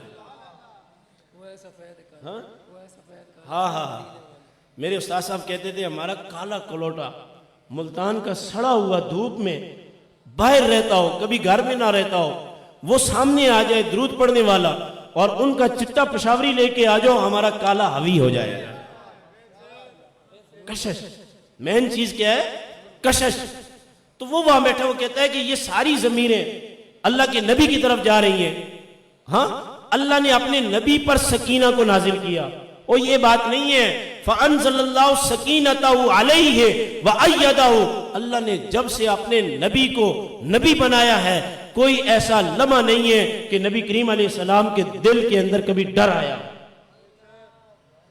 ہاں میرے استاد صاحب کہتے تھے ہمارا کالا کلوٹا ملتان کا سڑا ہوا دھوپ میں باہر رہتا ہو، کبھی گھر میں نہ رہتا ہو، وہ سامنے آ جائے درود پڑھنے والا اور ان کا چٹا پشاوری لے کے آ جاؤ، ہمارا کالا حوی ہو جائے گا۔ کشش مین چیز کیا ہے؟ کشش۔ تو وہ وہاں بیٹھا وہ کہتا ہے کہ یہ ساری زمینیں اللہ کے نبی کی طرف جا رہی ہیں، ہاں اللہ نے اپنے نبی پر سکینہ کو نازل کیا، اور یہ بات نہیں ہے فَأَنزَلَ اللَّهُ سَكِينَتَهُ عَلَيْهِ وَأَيَّدَهُ، اللہ نے جب سے اپنے نبی کو نبی بنایا ہے کوئی ایسا لمحہ نہیں ہے کہ نبی کریم علیہ السلام کے دل کے اندر کبھی ڈر آیا۔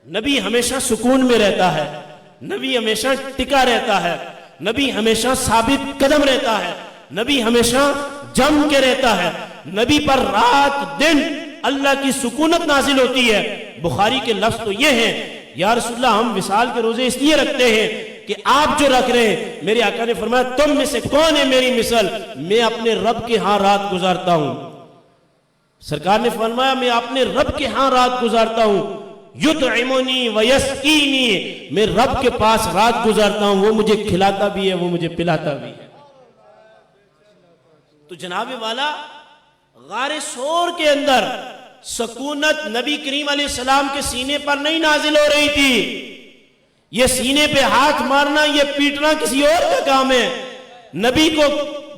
نبی ہمیشہ سکون میں رہتا ہے، نبی ہمیشہ ٹکا رہتا ہے، نبی ہمیشہ ثابت قدم رہتا ہے، نبی ہمیشہ جم کے رہتا ہے، نبی پر رات دن اللہ کی سکونت نازل ہوتی ہے۔ بخاری کے لفظ تو یہ ہیں، یا رسول اللہ ہم وصال کے روزے اس لیے رکھتے ہیں کہ آپ جو رکھ رہے ہیں، میرے آقا نے فرمایا تم میں سے کون ہے میری مثل، میں اپنے رب کے ہاں رات گزارتا ہوں۔ سرکار نے فرمایا میں اپنے رب کے ہاں رات گزارتا ہوں، یطعمنی ویسقینی، میں رب کے پاس رات گزارتا ہوں، وہ مجھے کھلاتا بھی ہے وہ مجھے پلاتا بھی ہے۔ تو جناب والا غار سور کے اندر سکونت نبی کریم علیہ السلام کے سینے پر نہیں نازل ہو رہی تھی، یہ سینے پہ ہاتھ مارنا یہ پیٹنا کسی اور کا کام ہے۔ نبی کو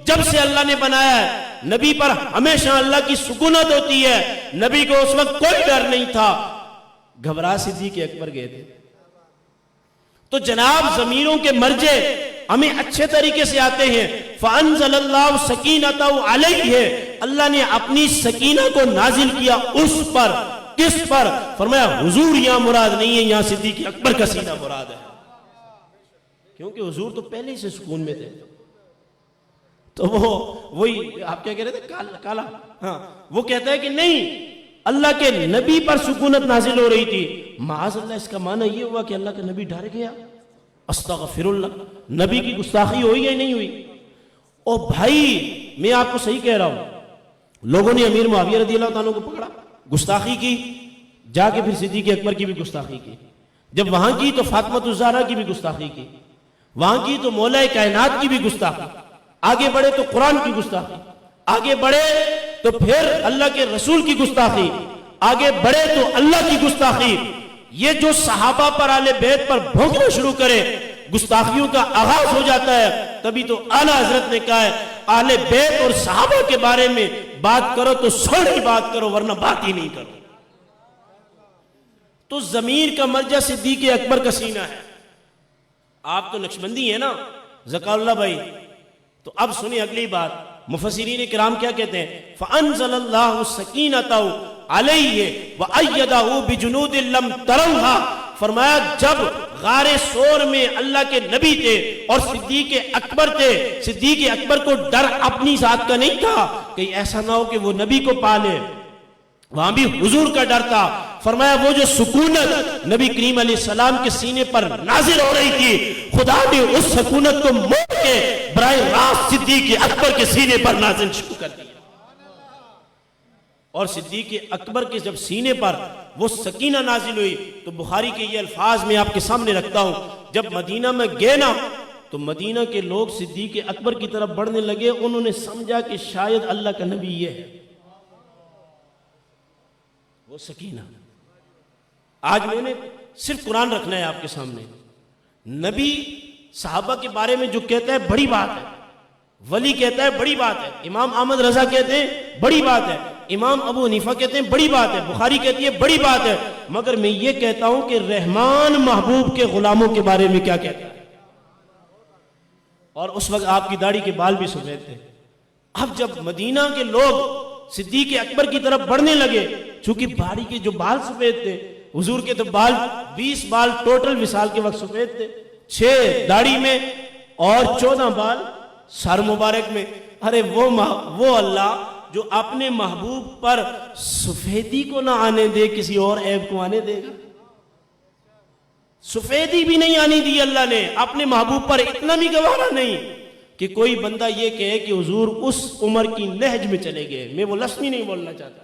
جب سے اللہ نے بنایا ہے نبی پر ہمیشہ اللہ کی سکونت ہوتی ہے، نبی کو اس وقت کوئی ڈر نہیں تھا۔ گھبرا صدیق اکبر گئے تھے، تو جناب ضمیروں کے مرجع ہمیں اچھے طریقے سے آتے ہیں۔ فَأَنزَلَ اللَّهُ سَكِينَتَهُ عَلَيْهِ، اللہ نے اپنی سکینہ کو نازل کیا اس پر، کس پر؟ فرمایا حضور یہاں مراد نہیں ہے، یہاں صدیق اکبر کا سینہ مراد ہے، کیونکہ حضور تو پہلے ہی سے سکون میں تھے۔ تو وہی آپ کیا کہہ رہے تھے؟ کالا، ہاں وہ کہتا ہے کہ نہیں، اللہ کے نبی پر سکونت نازل ہو رہی تھی۔ معاذ اللہ اس کا معنی یہ ہوا کہ اللہ کا نبی ڈر گیا، استغفر اللہ، نبی کی گستاخی ہوئی یا نہیں ہوئی؟ او بھائی میں آپ کو صحیح کہہ رہا ہوں، لوگوں نے امیر معاویہ رضی اللہ تعالیٰ کو پکڑا، گستاخی کی، جا کے پھر صدیق اکبر کی بھی گستاخی کی، جب وہاں کی تو فاطمہ الزہرا کی بھی گستاخی کی، وہاں کی تو مولا کائنات کی بھی گستاخی، آگے بڑھے تو قرآن کی گستاخی، آگے بڑھے تو پھر اللہ کے رسول کی گستاخی، آگے بڑھے تو اللہ کی گستاخی۔ یہ جو صحابہ پر اہل بیت پر بھونکنا شروع کرے گستاخیوں کا آغاز ہو جاتا ہے۔ تبھی تو اعلیٰ حضرت نے کہا ہے اہل بیت اور صحابہ کے بارے میں بات کرو تو سوڑی بات کرو ورنہ بات ہی نہیں کرو۔ تو ضمیر کا مرجع صدیق اکبر کا سینہ ہے۔ آپ تو نقشبندی ہیں نا ذکا اللہ بھائی، تو اب سنیں اگلی بات، مفسرین کرام کیا کہتے ہیں؟ فَأَنزَلَ اللَّهُ سَكِينَتَهُ عَلَيْهِ وَأَيَّدَهُ بِجُنُودٍ لَمْ تَرَوْهَا، فرمایا جب غار سور میں اللہ کے نبی تھے اور صدیق اکبر تھے، صدیق اکبر کو ڈر اپنی ذات کا نہیں تھا کہ ایسا نہ ہو کہ وہ نبی کو پالے، وہاں بھی حضور کا ڈر تھا۔ فرمایا وہ جو سکونت نبی کریم علیہ السلام کے سینے پر نازل ہو رہی تھی، خدا نے اس سکونت کو موڑ کے براہ راست صدیق اکبر کے سینے پر نازل شروع کر دیا۔ اور صدیق اکبر کے جب سینے پر وہ سکینہ نازل ہوئی تو بخاری کے یہ الفاظ میں آپ کے سامنے رکھتا ہوں، جب مدینہ میں گئے نا تو مدینہ کے لوگ صدیق اکبر کی طرف بڑھنے لگے، انہوں نے سمجھا کہ شاید اللہ کا نبی یہ ہے، وہ سکینہ۔ آج میں نے صرف قرآن رکھنا ہے آپ کے سامنے، نبی صحابہ کے بارے میں جو کہتا ہے بڑی بات ہے، ولی کہتا ہے بڑی بات ہے، امام احمد رضا کہتے ہیں بڑی بات ہے، امام ابو حنیفہ کہتے ہیں بڑی بات ہے، بخاری کہتی ہے بڑی بات ہے، مگر میں یہ کہتا ہوں کہ رحمان محبوب کے غلاموں کے بارے میں کیا کہتا ہے؟ اور اس وقت آپ کی داڑھی کے بال بھی سفید تھے۔ اب جب مدینہ کے لوگ صدیق اکبر کی طرف بڑھنے لگے، چونکہ داڑھی کے جو بال سفید تھے، حضور کے تو بال 20 بال ٹوٹل وصال کے وقت سفید تھے، 6 داڑھی میں اور 14 بال سر مبارک میں۔ ارے وہ اللہ جو اپنے محبوب پر سفیدی کو نہ آنے دے، کسی اور عیب کو آنے دے گا؟ سفیدی بھی نہیں آنی دی اللہ نے اپنے محبوب پر، اتنا بھی گوارا نہیں کہ کوئی بندہ یہ کہے کہ حضور اس عمر کی نہج میں چلے گئے۔ میں وہ لفظ بھی نہیں بولنا چاہتا،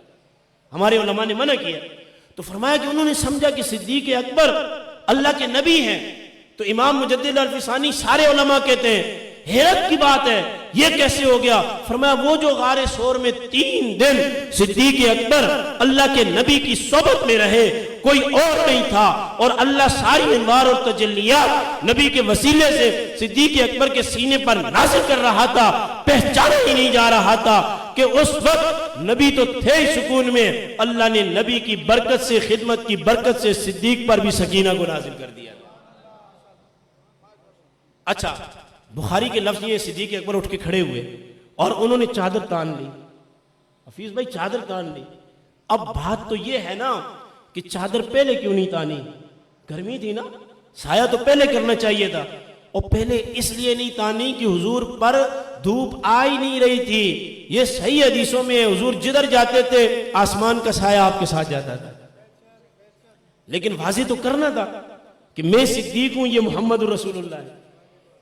ہمارے علماء نے منع کیا۔ تو فرمایا کہ انہوں نے سمجھا کہ صدیق اکبر اللہ کے نبی ہیں۔ تو امام مجدد الفسانی سارے علماء کہتے ہیں حیرت کی بات ہے، یہ کیسے ہو گیا؟ فرمایا وہ جو غار ثور میں 3 دن صدیق اکبر اللہ کے نبی کی صحبت میں رہے، کوئی اور نہیں تھا، اور اللہ ساری انوار اور تجلیات نبی کے وسیلے سے صدیق اکبر کے سینے پر نازل کر رہا تھا، پہچانا ہی نہیں جا رہا تھا کہ اس وقت نبی تو تھے ہی سکون میں، اللہ نے نبی کی برکت سے، خدمت کی برکت سے صدیق پر بھی سکینہ کو نازل کر دیا۔ اچھا، بخاری کے لفظ یہ، صدیق اکبر اٹھ کے کھڑے ہوئے اور انہوں نے چادر تان لی۔ حفیظ بھائی چادر تان لی، اب بات تو یہ ہے نا کہ چادر پہلے کیوں نہیں تانی؟ گرمی تھی نا، سایہ تو پہلے کرنا چاہیے تھا، اور پہلے اس لیے نہیں تانی کہ حضور پر دھوپ آ ہی نہیں رہی تھی۔ یہ صحیح حدیثوں میں حضور جدھر جاتے تھے آسمان کا سایہ آپ کے ساتھ جاتا تھا، لیکن واضح تو کرنا تھا کہ میں صدیق ہوں، یہ محمد رسول اللہ ہے۔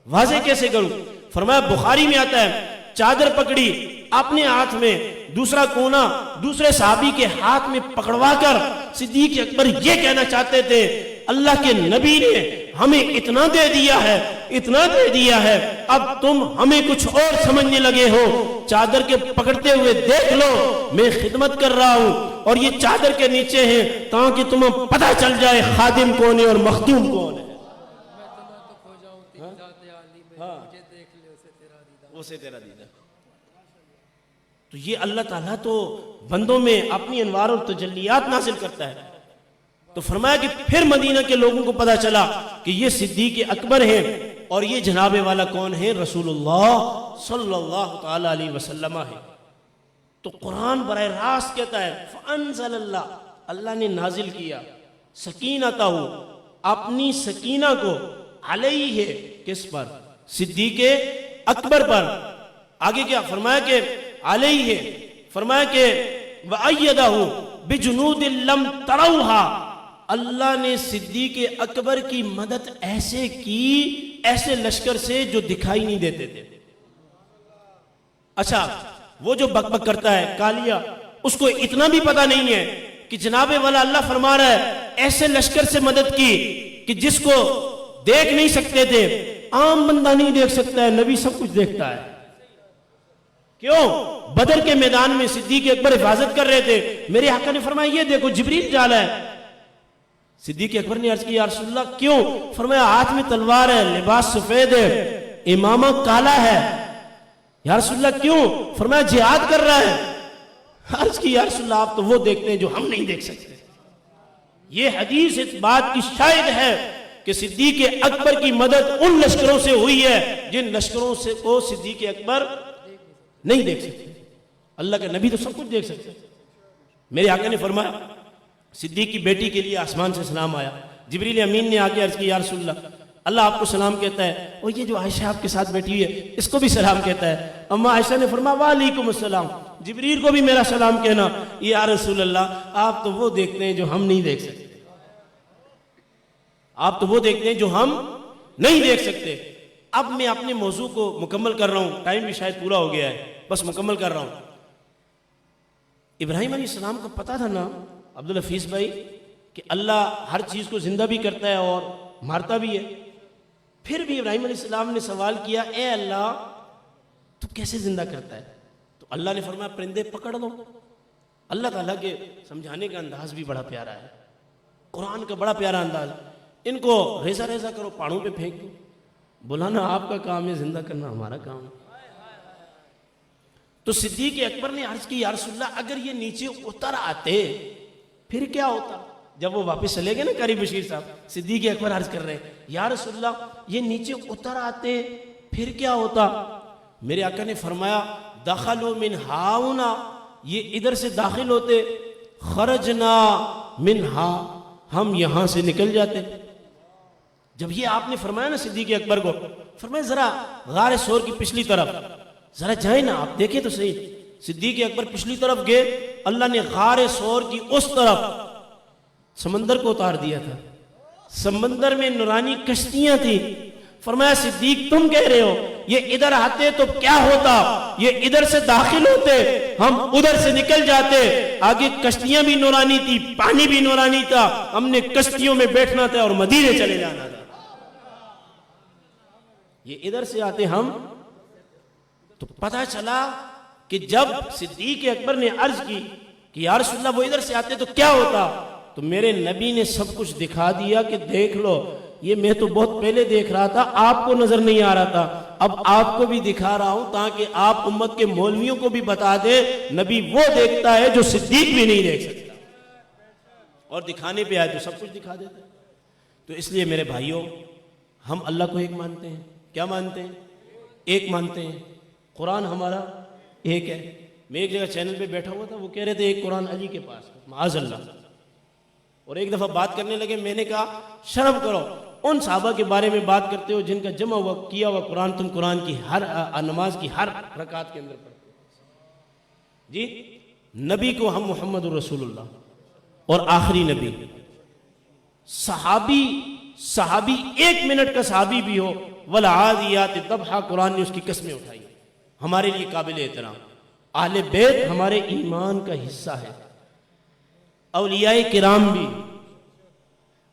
واضح کیسے کروں؟ فرمایا بخاری میں آتا ہے، چادر پکڑی اپنے ہاتھ میں، دوسرا کونا دوسرے صحابی کے ہاتھ میں پکڑوا کر صدیق اکبر یہ کہنا چاہتے تھے اللہ کے نبی نے ہمیں اتنا دے دیا ہے، اتنا دے دیا ہے، اب تم ہمیں کچھ اور سمجھنے لگے ہو۔ چادر کے پکڑتے ہوئے دیکھ لو میں خدمت کر رہا ہوں اور یہ چادر کے نیچے ہیں تاکہ تمہیں پتہ چل جائے خادم کون ہے اور مخدوم کون ہے۔ اسے تیرا دیدہ۔ تو یہ اللہ تعالیٰ تو بندوں میں اپنی انوار اور تجلیات نازل کرتا ہے۔ تو فرمایا کہ پھر مدینہ کے لوگوں کو پتا چلا کہ یہ صدیق اکبر ہیں اور یہ جناب والا کون ہے؟ رسول اللہ صلی اللہ تعالیٰ علیہ وسلم ہے۔ تو قرآن براہ راست کہتا ہے فَأَنزَلَ اللَّهُ، اللہ نے نازل کیا سکینتہ، اپنی سکینہ کو، علیہ، کس پر؟ صدیق اکبر پر۔ آگے کیا فرمایا کہ علیہ، فرمایا کہ وَأَيَّدَهُ بِجُنُودٍ لَمْ تَرَوْهَا، اللہ نے صدیق اکبر کی مدد ایسے کی، ایسے لشکر سے جو دکھائی نہیں دیتے تھے۔ اچھا، وہ جو بک بک کرتا ہے کالیا، اس کو اتنا بھی پتا نہیں ہے کہ جناب والا اللہ فرما رہا ہے ایسے لشکر سے مدد کی کہ جس کو دیکھ نہیں سکتے تھے، عام بندہ نہیں دیکھ سکتا ہے، نبی سب کچھ دیکھتا ہے۔ کیوں؟ بدر کے میدان میں صدیق اکبر حفاظت کر رہے تھے، میرے آقا نے فرمایا یہ دیکھو جبریل جالا ہے۔ صدیق اکبر نے عرض کی یا رسول اللہ کیوں؟ فرمایا ہاتھ میں تلوار ہے، لباس سفید ہے، امامہ کالا ہے۔ یا رسول اللہ کیوں؟ فرمایا جہاد کر رہا ہے۔ عرض کی یا رسول اللہ آپ تو وہ دیکھتے ہیں جو ہم نہیں دیکھ سکتے۔ یہ حدیث اس بات کی شاہد ہے کہ صدیق اکبر کی مدد ان لشکروں سے ہوئی ہے جن لشکروں سے کو صدیق اکبر نہیں دیکھ سکتے۔ اللہ کا نبی تو سب کچھ دیکھ سکتے۔ میرے آقا نے فرمایا صدیق کی بیٹی کے لیے آسمان سے سلام آیا، جبریل امین نے آ کے عرض کی یا رسول اللہ اللہ آپ کو سلام کہتا ہے، اور یہ جو عائشہ آپ کے ساتھ بیٹھی ہوئی ہے اس کو بھی سلام کہتا ہے۔ اما عائشہ نے فرمایا وعلیکم السلام، جبریل کو بھی میرا سلام کہنا۔ یا رسول اللہ آپ تو وہ دیکھتے ہیں جو ہم نہیں دیکھ سکتے، آپ تو وہ دیکھتے ہیں جو ہم نہیں دیکھ سکتے۔ اب میں اپنے موضوع کو مکمل کر رہا ہوں، ٹائم بھی شاید پورا ہو گیا ہے، بس مکمل کر رہا ہوں۔ ابراہیم علیہ السلام کو پتا تھا نا عبدالحفیظ بھائی کہ اللہ ہر چیز کو زندہ بھی کرتا ہے اور مارتا بھی ہے، پھر بھی ابراہیم علیہ السلام نے سوال کیا اے اللہ تو کیسے زندہ کرتا ہے؟ تو اللہ نے فرمایا پرندے پکڑ دو۔ اللہ تعالیٰ کے سمجھانے کا انداز بھی بڑا پیارا ہے، قرآن کا بڑا پیارا انداز۔ ان کو ریزہ ریزہ کرو، پہاڑوں پہ پھینک دو، بلانا آپ کا کام ہے، زندہ کرنا ہمارا کام ہے۔ تو صدیق اکبر نے عرض کی یا رسول اللہ اگر یہ نیچے اتر آتے پھر کیا ہوتا؟ جب وہ واپس چلے گئے نا قاری بشیر صاحب، صدیق اکبر عرض کر رہے ہیں یا رسول اللہ یہ نیچے اتر آتے پھر کیا ہوتا؟ میرے آقا نے فرمایا دخلوا من ہاؤنا، یہ ادھر سے داخل ہوتے، خرجنا منہا، ہم یہاں سے نکل جاتے. جب یہ آپ نے فرمایا نا صدیق اکبر کو، فرمایا ذرا غار ثور کی پچھلی طرف ذرا جائیں نا، آپ دیکھیں تو صحیح. صدیق اکبر پچھلی طرف گئے، اللہ نے غار ثور کی اس طرف سمندر کو اتار دیا تھا. سمندر میں نورانی کشتیاں تھیں. فرمایا صدیق تم کہہ رہے ہو یہ ادھر آتے تو کیا ہوتا، یہ ادھر سے داخل ہوتے ہم ادھر سے نکل جاتے. آگے کشتیاں بھی نورانی تھی، پانی بھی نورانی تھا، ہم نے کشتیوں میں بیٹھنا تھا اور مدینے چلے جانا تھا. یہ ادھر سے آتے ہم. تو پتہ چلا کہ جب صدیق اکبر نے عرض کی کہ یا رسول اللہ وہ ادھر سے آتے تو کیا ہوتا، تو میرے نبی نے سب کچھ دکھا دیا کہ دیکھ لو، یہ میں تو بہت پہلے دیکھ رہا تھا، آپ کو نظر نہیں آ رہا تھا، اب آپ کو بھی دکھا رہا ہوں تاکہ آپ امت کے مولویوں کو بھی بتا دے نبی وہ دیکھتا ہے جو صدیق بھی نہیں دیکھ سکتا. اور دکھانے پہ آئے تو سب کچھ دکھا دیتا. تو اس لیے میرے بھائیوں، ہم اللہ کو ایک مانتے ہیں. کیا مانتے ہیں؟ ایک مانتے ہیں. قرآن ہمارا ایک ہے. میں ایک جگہ چینل پہ بیٹھا ہوا تھا، وہ کہہ رہے تھے ایک قرآن علی کے پاس، معاذ اللہ. اور ایک دفعہ بات کرنے لگے، میں نے کہا شرم کرو، ان صحابہ کے بارے میں بات کرتے ہو جن کا جمع ہوا کیا ہوا قرآن تم قرآن کی ہر نماز کی ہر رکعت کے اندر پڑھتے ہو. جی نبی کو ہم محمد الرسول اللہ اور آخری نبی. صحابی 1 منٹ کا صحابی بھی ہو، والعادیات ضبحا، قرآن نے اس کی قسمیں اٹھائی، ہمارے لیے قابل احترام. اہل بیت ہمارے ایمان کا حصہ ہے. اولیاء کرام بھی.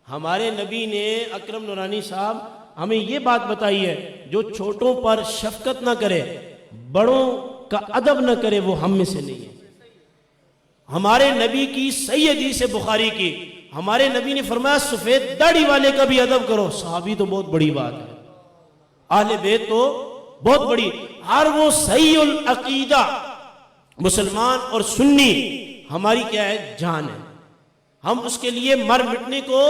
ہمارے نبی نے اکرم نورانی صاحب ہمیں یہ بات بتائی ہے، جو چھوٹوں پر شفقت نہ کرے، بڑوں کا ادب نہ کرے، وہ ہم میں سے نہیں ہے. ہمارے نبی کی صحیح حدیث بخاری کی، ہمارے نبی نے فرمایا سفید داڑھی والے کا بھی ادب کرو. صحابی تو بہت بڑی بات ہے، اہل بیت تو بہت بڑی. ہر وہ صحیح العقیدہ مسلمان اور سنی ہماری کیا ہے؟ جان ہے. ہم اس کے لیے مر مٹنے کو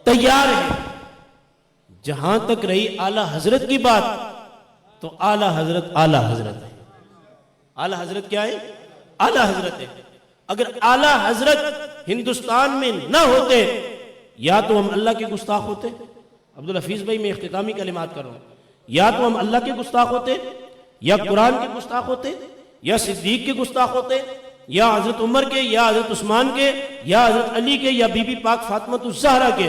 تیار ہیں. جہاں تک رہی اعلیٰ حضرت کی بات، تو اعلیٰ حضرت ہے. اعلیٰ حضرت کیا ہے؟ اعلیٰ حضرت ہے. اگر اعلیٰ حضرت ہندوستان میں نہ ہوتے، یا تو ہم اللہ کے گستاخ ہوتے. عبدالحفیظ بھائی میں اختتامی کلمات کر رہا ہوں. یا تو ہم اللہ کے گستاخ ہوتے، یا قرآن کے گستاخ ہوتے، یا صدیق کے گستاخ ہوتے، یا حضرت عمر کے، یا حضرت عثمان کے، یا حضرت علی کے، یا بی بی پاک فاطمہ الزہرا کے.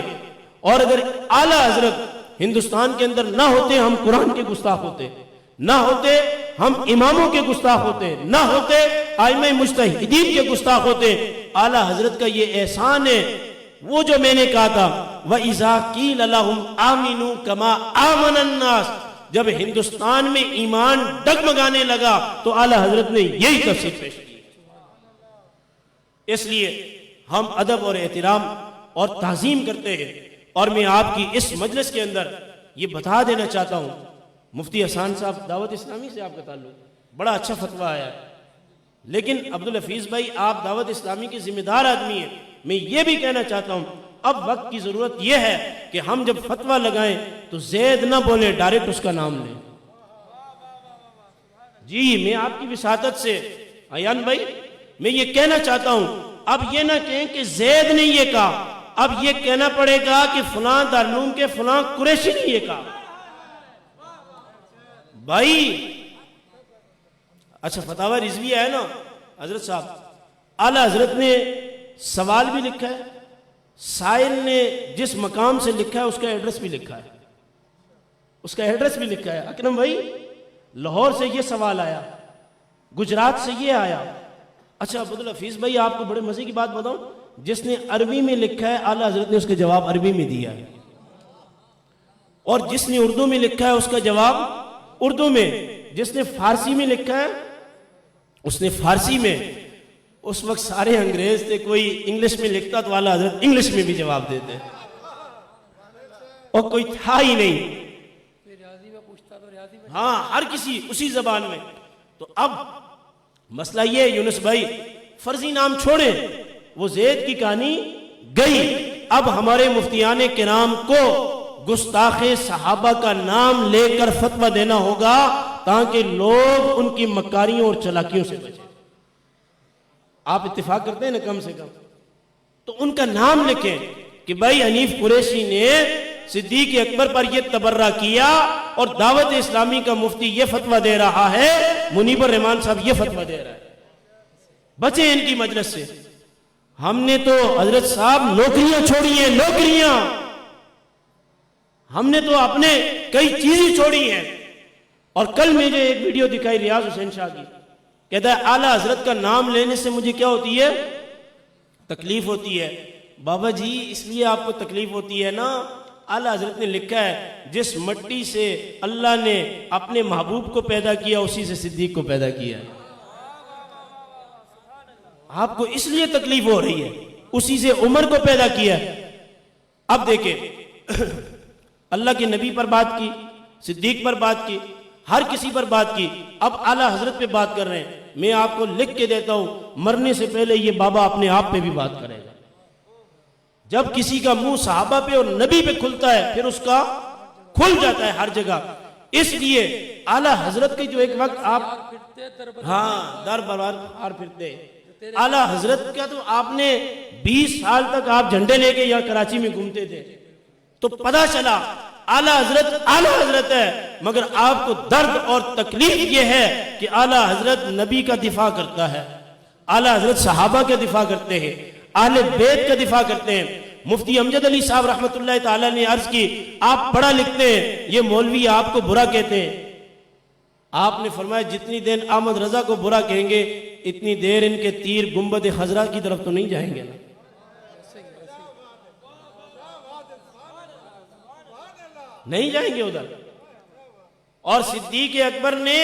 اور اگر اعلیٰ حضرت ہندوستان کے اندر نہ ہوتے، ہم قرآن کے گستاخ ہوتے. نہ ہوتے ہم اماموں کے گستاخ ہوتے. نہ ہوتے ائمہ مجتہدین کے گستاخ ہوتے. اعلیٰ حضرت کا یہ احسان ہے، وہ جو میں نے کہا تھا وَإِذَا قِيلَ لَهُمْ آمِنُوا كَمَا آمَنَ النَّاسِ، جب ہندوستان میں ایمان ڈگمگانے لگا تو اعلیٰ حضرت نے یہی تفسیر پیش کی. اس لیے ہم ادب اور احترام اور تعظیم کرتے ہیں. اور میں آپ کی اس مجلس کے اندر یہ بتا دینا چاہتا ہوں، مفتی حسان صاحب دعوت اسلامی سے آپ کا تعلق، بڑا اچھا فتویٰ آیا ہے، لیکن عبدالحفیظ بھائی آپ دعوت اسلامی کے ذمہ دار آدمی ہیں. میں یہ بھی کہنا چاہتا ہوں اب وقت کی ضرورت یہ ہے کہ ہم جب فتویٰ لگائیں تو زید نہ بولیں، ڈائریکٹ اس کا نام لیں. جی میں آپ کی وساطت سے ایان بھائی میں یہ کہنا چاہتا ہوں، اب یہ نہ کہیں کہ زید نے یہ کہا، اب یہ کہنا پڑے گا کہ فلاں دارالعلوم کے فلاں قریشی نے یہ کہا. بھائی اچھا فتاوی رضویہ ہے نا حضرت صاحب، اعلیٰ حضرت نے سوال بھی لکھا ہے، سائل نے جس مقام سے لکھا ہے اس کا ایڈریس بھی لکھا ہے، اس کا ایڈریس بھی لکھا ہے. اکرم بھائی لاہور سے یہ سوال آیا، گجرات سے یہ آیا. اچھا عبدالحفیظ بھائی آپ کو بڑے مزے کی بات بتاؤں، جس نے عربی میں لکھا ہے اعلیٰ حضرت نے اس کا جواب عربی میں دیا ہے، اور جس نے اردو میں لکھا ہے اس کا جواب اردو میں، جس نے فارسی میں لکھا ہے اس نے فارسی میں. اس وقت سارے انگریز تھے، کوئی انگلش میں لکھتا تو اعلیٰ حضرت انگلش میں بھی جواب دیتے، اور کوئی تھا ہی نہیں. ہاں ہر کسی اسی زبان میں. تو اب مسئلہ یہ ہے یونس بھائی، فرضی نام چھوڑیں، وہ زید کی کہانی گئی. اب ہمارے مفتیان کرام کو گستاخ صحابہ کا نام لے کر فتویٰ دینا ہوگا تاکہ لوگ ان کی مکاریوں اور چلاکیوں سے بچیں. آپ اتفاق کرتے ہیں نا کم سے کم، تو ان کا نام لکھیں کہ بھائی حنیف قریشی نے صدیق اکبر پر یہ تبرہ کیا اور دعوت اسلامی کا مفتی یہ فتویٰ دے رہا ہے، منیب الرحمان صاحب یہ فتویٰ دے رہا ہے، بچے ان کی مجلس سے۔ ہم نے تو حضرت صاحب نوکریاں چھوڑی ہیں، نوکریاں، ہم نے تو اپنے کئی چیزیں چھوڑی ہیں۔ اور کل میں جو ایک ویڈیو دکھائی ریاض حسین شاہ کی، کہتا ہے اعلیٰ حضرت کا نام لینے سے مجھے کیا ہوتی ہے؟ تکلیف ہوتی ہے۔ بابا جی اس لیے آپ کو تکلیف ہوتی ہے نا، اعلیٰ حضرت نے لکھا ہے جس مٹی سے اللہ نے اپنے محبوب کو پیدا کیا اسی سے صدیق کو پیدا کیا۔ آپ کو اس لیے تکلیف ہو رہی ہے، اسی سے عمر کو پیدا کیا۔ اب دیکھیں اللہ کے نبی پر بات کی، صدیق پر بات کی، ہر کسی پر بات کی، اب اعلیٰ حضرت پہ بات کر رہے ہیں۔ میں آپ کو لکھ کے دیتا ہوں، مرنے سے پہلے یہ بابا اپنے آپ پہ بھی بات کرے گا۔ جب کسی کا منہ صحابہ پہ اور نبی پہ کھلتا ہے پھر اس کا کھل جاتا ہے ہر جگہ۔ اس لیے اعلیٰ حضرت کے جو ایک وقت آپ ہاں در برار ہار پھرتے، اعلیٰ حضرت کا تو آپ نے 20 سال تک آپ جھنڈے لے کے یا کراچی میں گھومتے تھے، تو پتا چلا اعلیٰ حضرت ہے، مگر آپ کو درد اور تکلیف یہ ہے کہ اعلیٰ حضرت نبی کا دفاع کرتا ہے، اعلیٰ حضرت صحابہ کا دفاع کرتے ہیں، اہل بیت کا دفاع کرتے ہیں۔ مفتی امجد علی صاحب رحمۃ اللہ تعالیٰ نے عرض کی آپ پڑھا لکھتے ہیں، یہ مولوی آپ کو برا کہتے ہیں۔ آپ نے فرمایا جتنی دیر احمد رضا کو برا کہیں گے اتنی دیر ان کے تیر گنبد خضرا کی طرف تو نہیں جائیں گے نا۔ نہیں جائیں گے ادھر۔ اور صدیق اکبر نے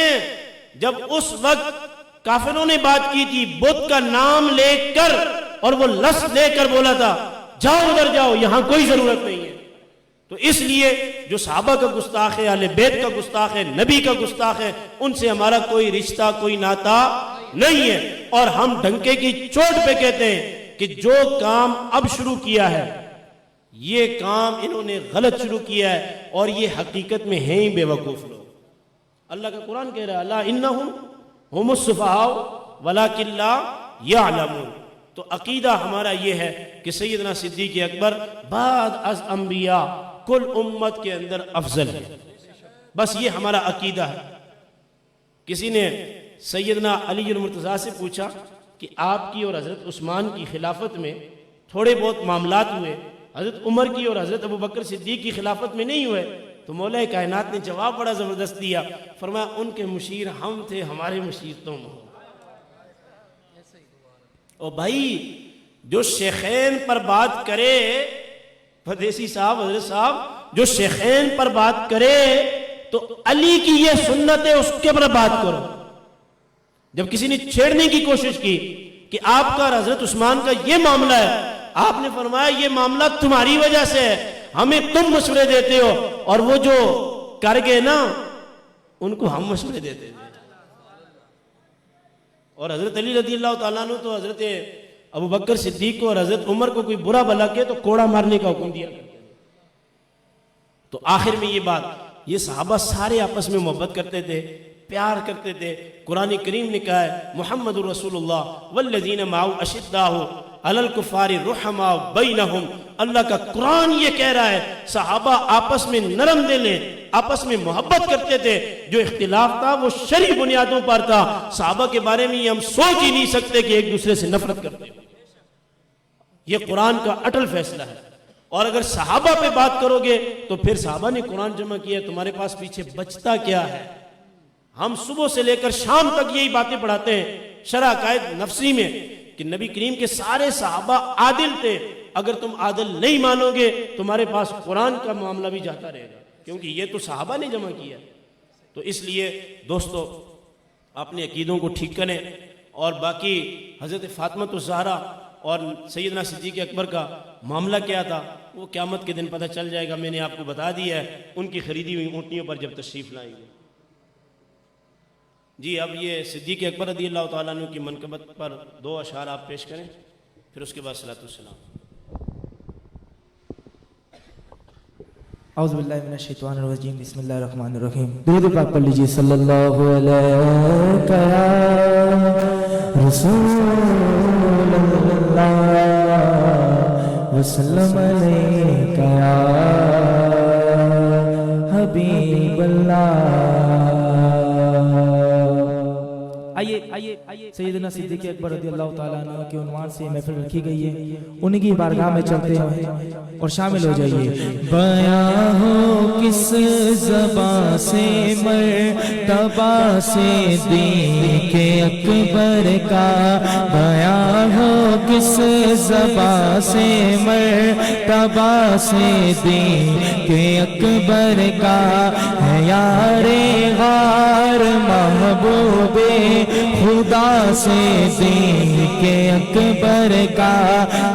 جب اس وقت کافروں نے بات کی تھی بت کا نام لے کر اور وہ لفظ لے کر بولا تھا جاؤ ادھر جاؤ، یہاں کوئی ضرورت نہیں ہے، تو اس لیے جو صحابہ کا گستاخ ہے، اہل بیت کا گستاخ ہے، نبی کا گستاخ ہے، ان سے ہمارا کوئی رشتہ کوئی ناتا نہیں ہے۔ اور ہم ڈنکے کی چوٹ پہ کہتے ہیں کہ جو کام اب شروع کیا ہے یہ کام انہوں نے غلط شروع کیا ہے، اور یہ حقیقت میں ہیں ہی بے وقوف لوگ۔ اللہ کا قرآن کہہ رہا ہے الا انہم ہم السفہاء ولکن لا یعلمون۔ تو عقیدہ ہمارا یہ ہے کہ سیدنا صدیق اکبر بعد از انبیاء کل امت کے اندر افضل ہے، بس یہ ہمارا عقیدہ ہے۔ کسی نے سیدنا علی المرتضیٰ سے پوچھا کہ آپ کی اور حضرت عثمان کی خلافت میں تھوڑے بہت معاملات ہوئے، حضرت عمر کی اور حضرت ابوبکر صدیق کی خلافت میں نہیں ہوئے، تو مولا کائنات نے جواب بڑا زبردست دیا، فرمایا ان کے مشیر ہم تھے، ہمارے مشیر تم ہو۔ اور بھائی جو شیخین پر بات کرے، پردیسی صاحب حضرت صاحب جو شیخین پر بات کرے تو علی کی یہ سنت ہے اس کے پر بات کرو۔ جب کسی نے چھیڑنے کی کوشش کی کہ آپ کا اور حضرت عثمان کا یہ معاملہ ہے، آپ نے فرمایا یہ معاملہ تمہاری وجہ سے ہے، ہمیں تم مشورے دیتے ہو، اور وہ جو کر گئے نا ان کو ہم مشورے دیتے تھے۔ اور حضرت علی رضی اللہ تعالیٰ عنہ تو حضرت ابوبکر صدیق کو اور حضرت عمر کو کوئی برا بھلا کہے تو کوڑا مارنے کا حکم دیا۔ تو آخر میں یہ بات، یہ صحابہ سارے آپس میں محبت کرتے تھے، پیار کرتے تھے۔ قرآن کریم نے کہا ہے محمد الرسول اللہ والذین معہ اشداء علی الکفار رحماء بینہم۔ اللہ کا قرآن یہ کہہ رہا ہے صحابہ آپس میں نرم دل ہیں، آپس میں محبت کرتے تھے، جو اختلاف تھا وہ شرعی بنیادوں پر تھا۔ صحابہ کے بارے میں یہ ہم سوچ ہی نہیں سکتے کہ ایک دوسرے سے نفرت کرتے ہیں، یہ قرآن کا اٹل فیصلہ ہے۔ اور اگر صحابہ پہ بات کرو گے تو پھر صحابہ نے قرآن جمع کیا، تمہارے پاس پیچھے بچتا کیا ہے؟ ہم صبح سے لے کر شام تک یہی باتیں پڑھاتے ہیں شرح عقائد نفسی میں کہ نبی کریم کے سارے صحابہ عادل تھے۔ اگر تم عادل نہیں مانو گے تمہارے پاس قرآن کا معاملہ بھی جاتا رہے گا، کیونکہ یہ تو صحابہ نے جمع کیا۔ تو اس لیے دوستو اپنے عقیدوں کو ٹھیک کریں، اور باقی حضرت فاطمہ الزہرا اور سیدنا صدیق اکبر کا معاملہ کیا تھا وہ قیامت کے دن پتہ چل جائے گا۔ میں نے آپ کو بتا دیا ہے ان کی خریدی ہوئی اونٹنیوں پر جب تشریف لائیں گے۔ جی اب یہ صدیق اکبر رضی اللہ تعالیٰ عنہ کی منقبت پر 2 اشعار آپ پیش کریں، پھر اس کے بعد صلاۃ والسلام۔ اعوذ باللہ من الشیطان الرجیم، بسم اللہ الرحمن الرحیم۔ درود پاک پڑھ لیجیے۔ صلی اللہ علیہ رسول اللہ وسلم علیک یا حبیب اللہ۔ آئیے سیدنا صدیق اکبر رضی اللہ تعالیٰ عنہ کے عنوان سے محفل رکھی گئی ہے، انہی کی بارگاہ میں چلتے ہیں اور شامل ہو جائیے۔ بیاں ہو کس زبان سے مرتبہ سے صدیق اکبر کا، بیاں ہو کس زبان سے مرتبہ سے صدیق اکبر کا، ہے یار غار محبوب خدا سے صدیق اکبر کا،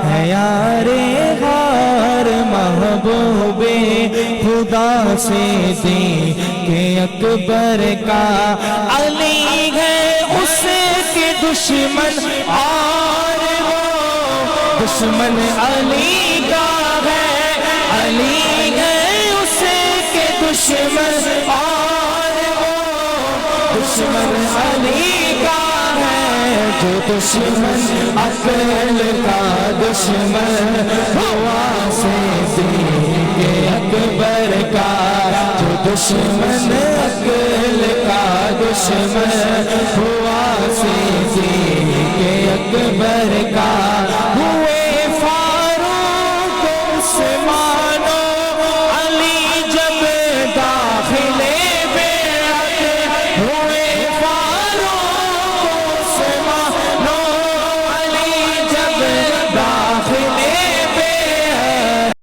ہے یار غار محبوب خدا سے صدیق اکبر کا، علی ہے اس کے دشمن اور وہ دشمن علی کا ہے، علی ہے اس کے دشمن اور وہ دشمن علی کا ہے، جو دشمن عقل کا دشمن ہوا سے صدیق اکبر کا، جو دشمن عقل کا دشمن ہوا سے صدیق اکبر کا،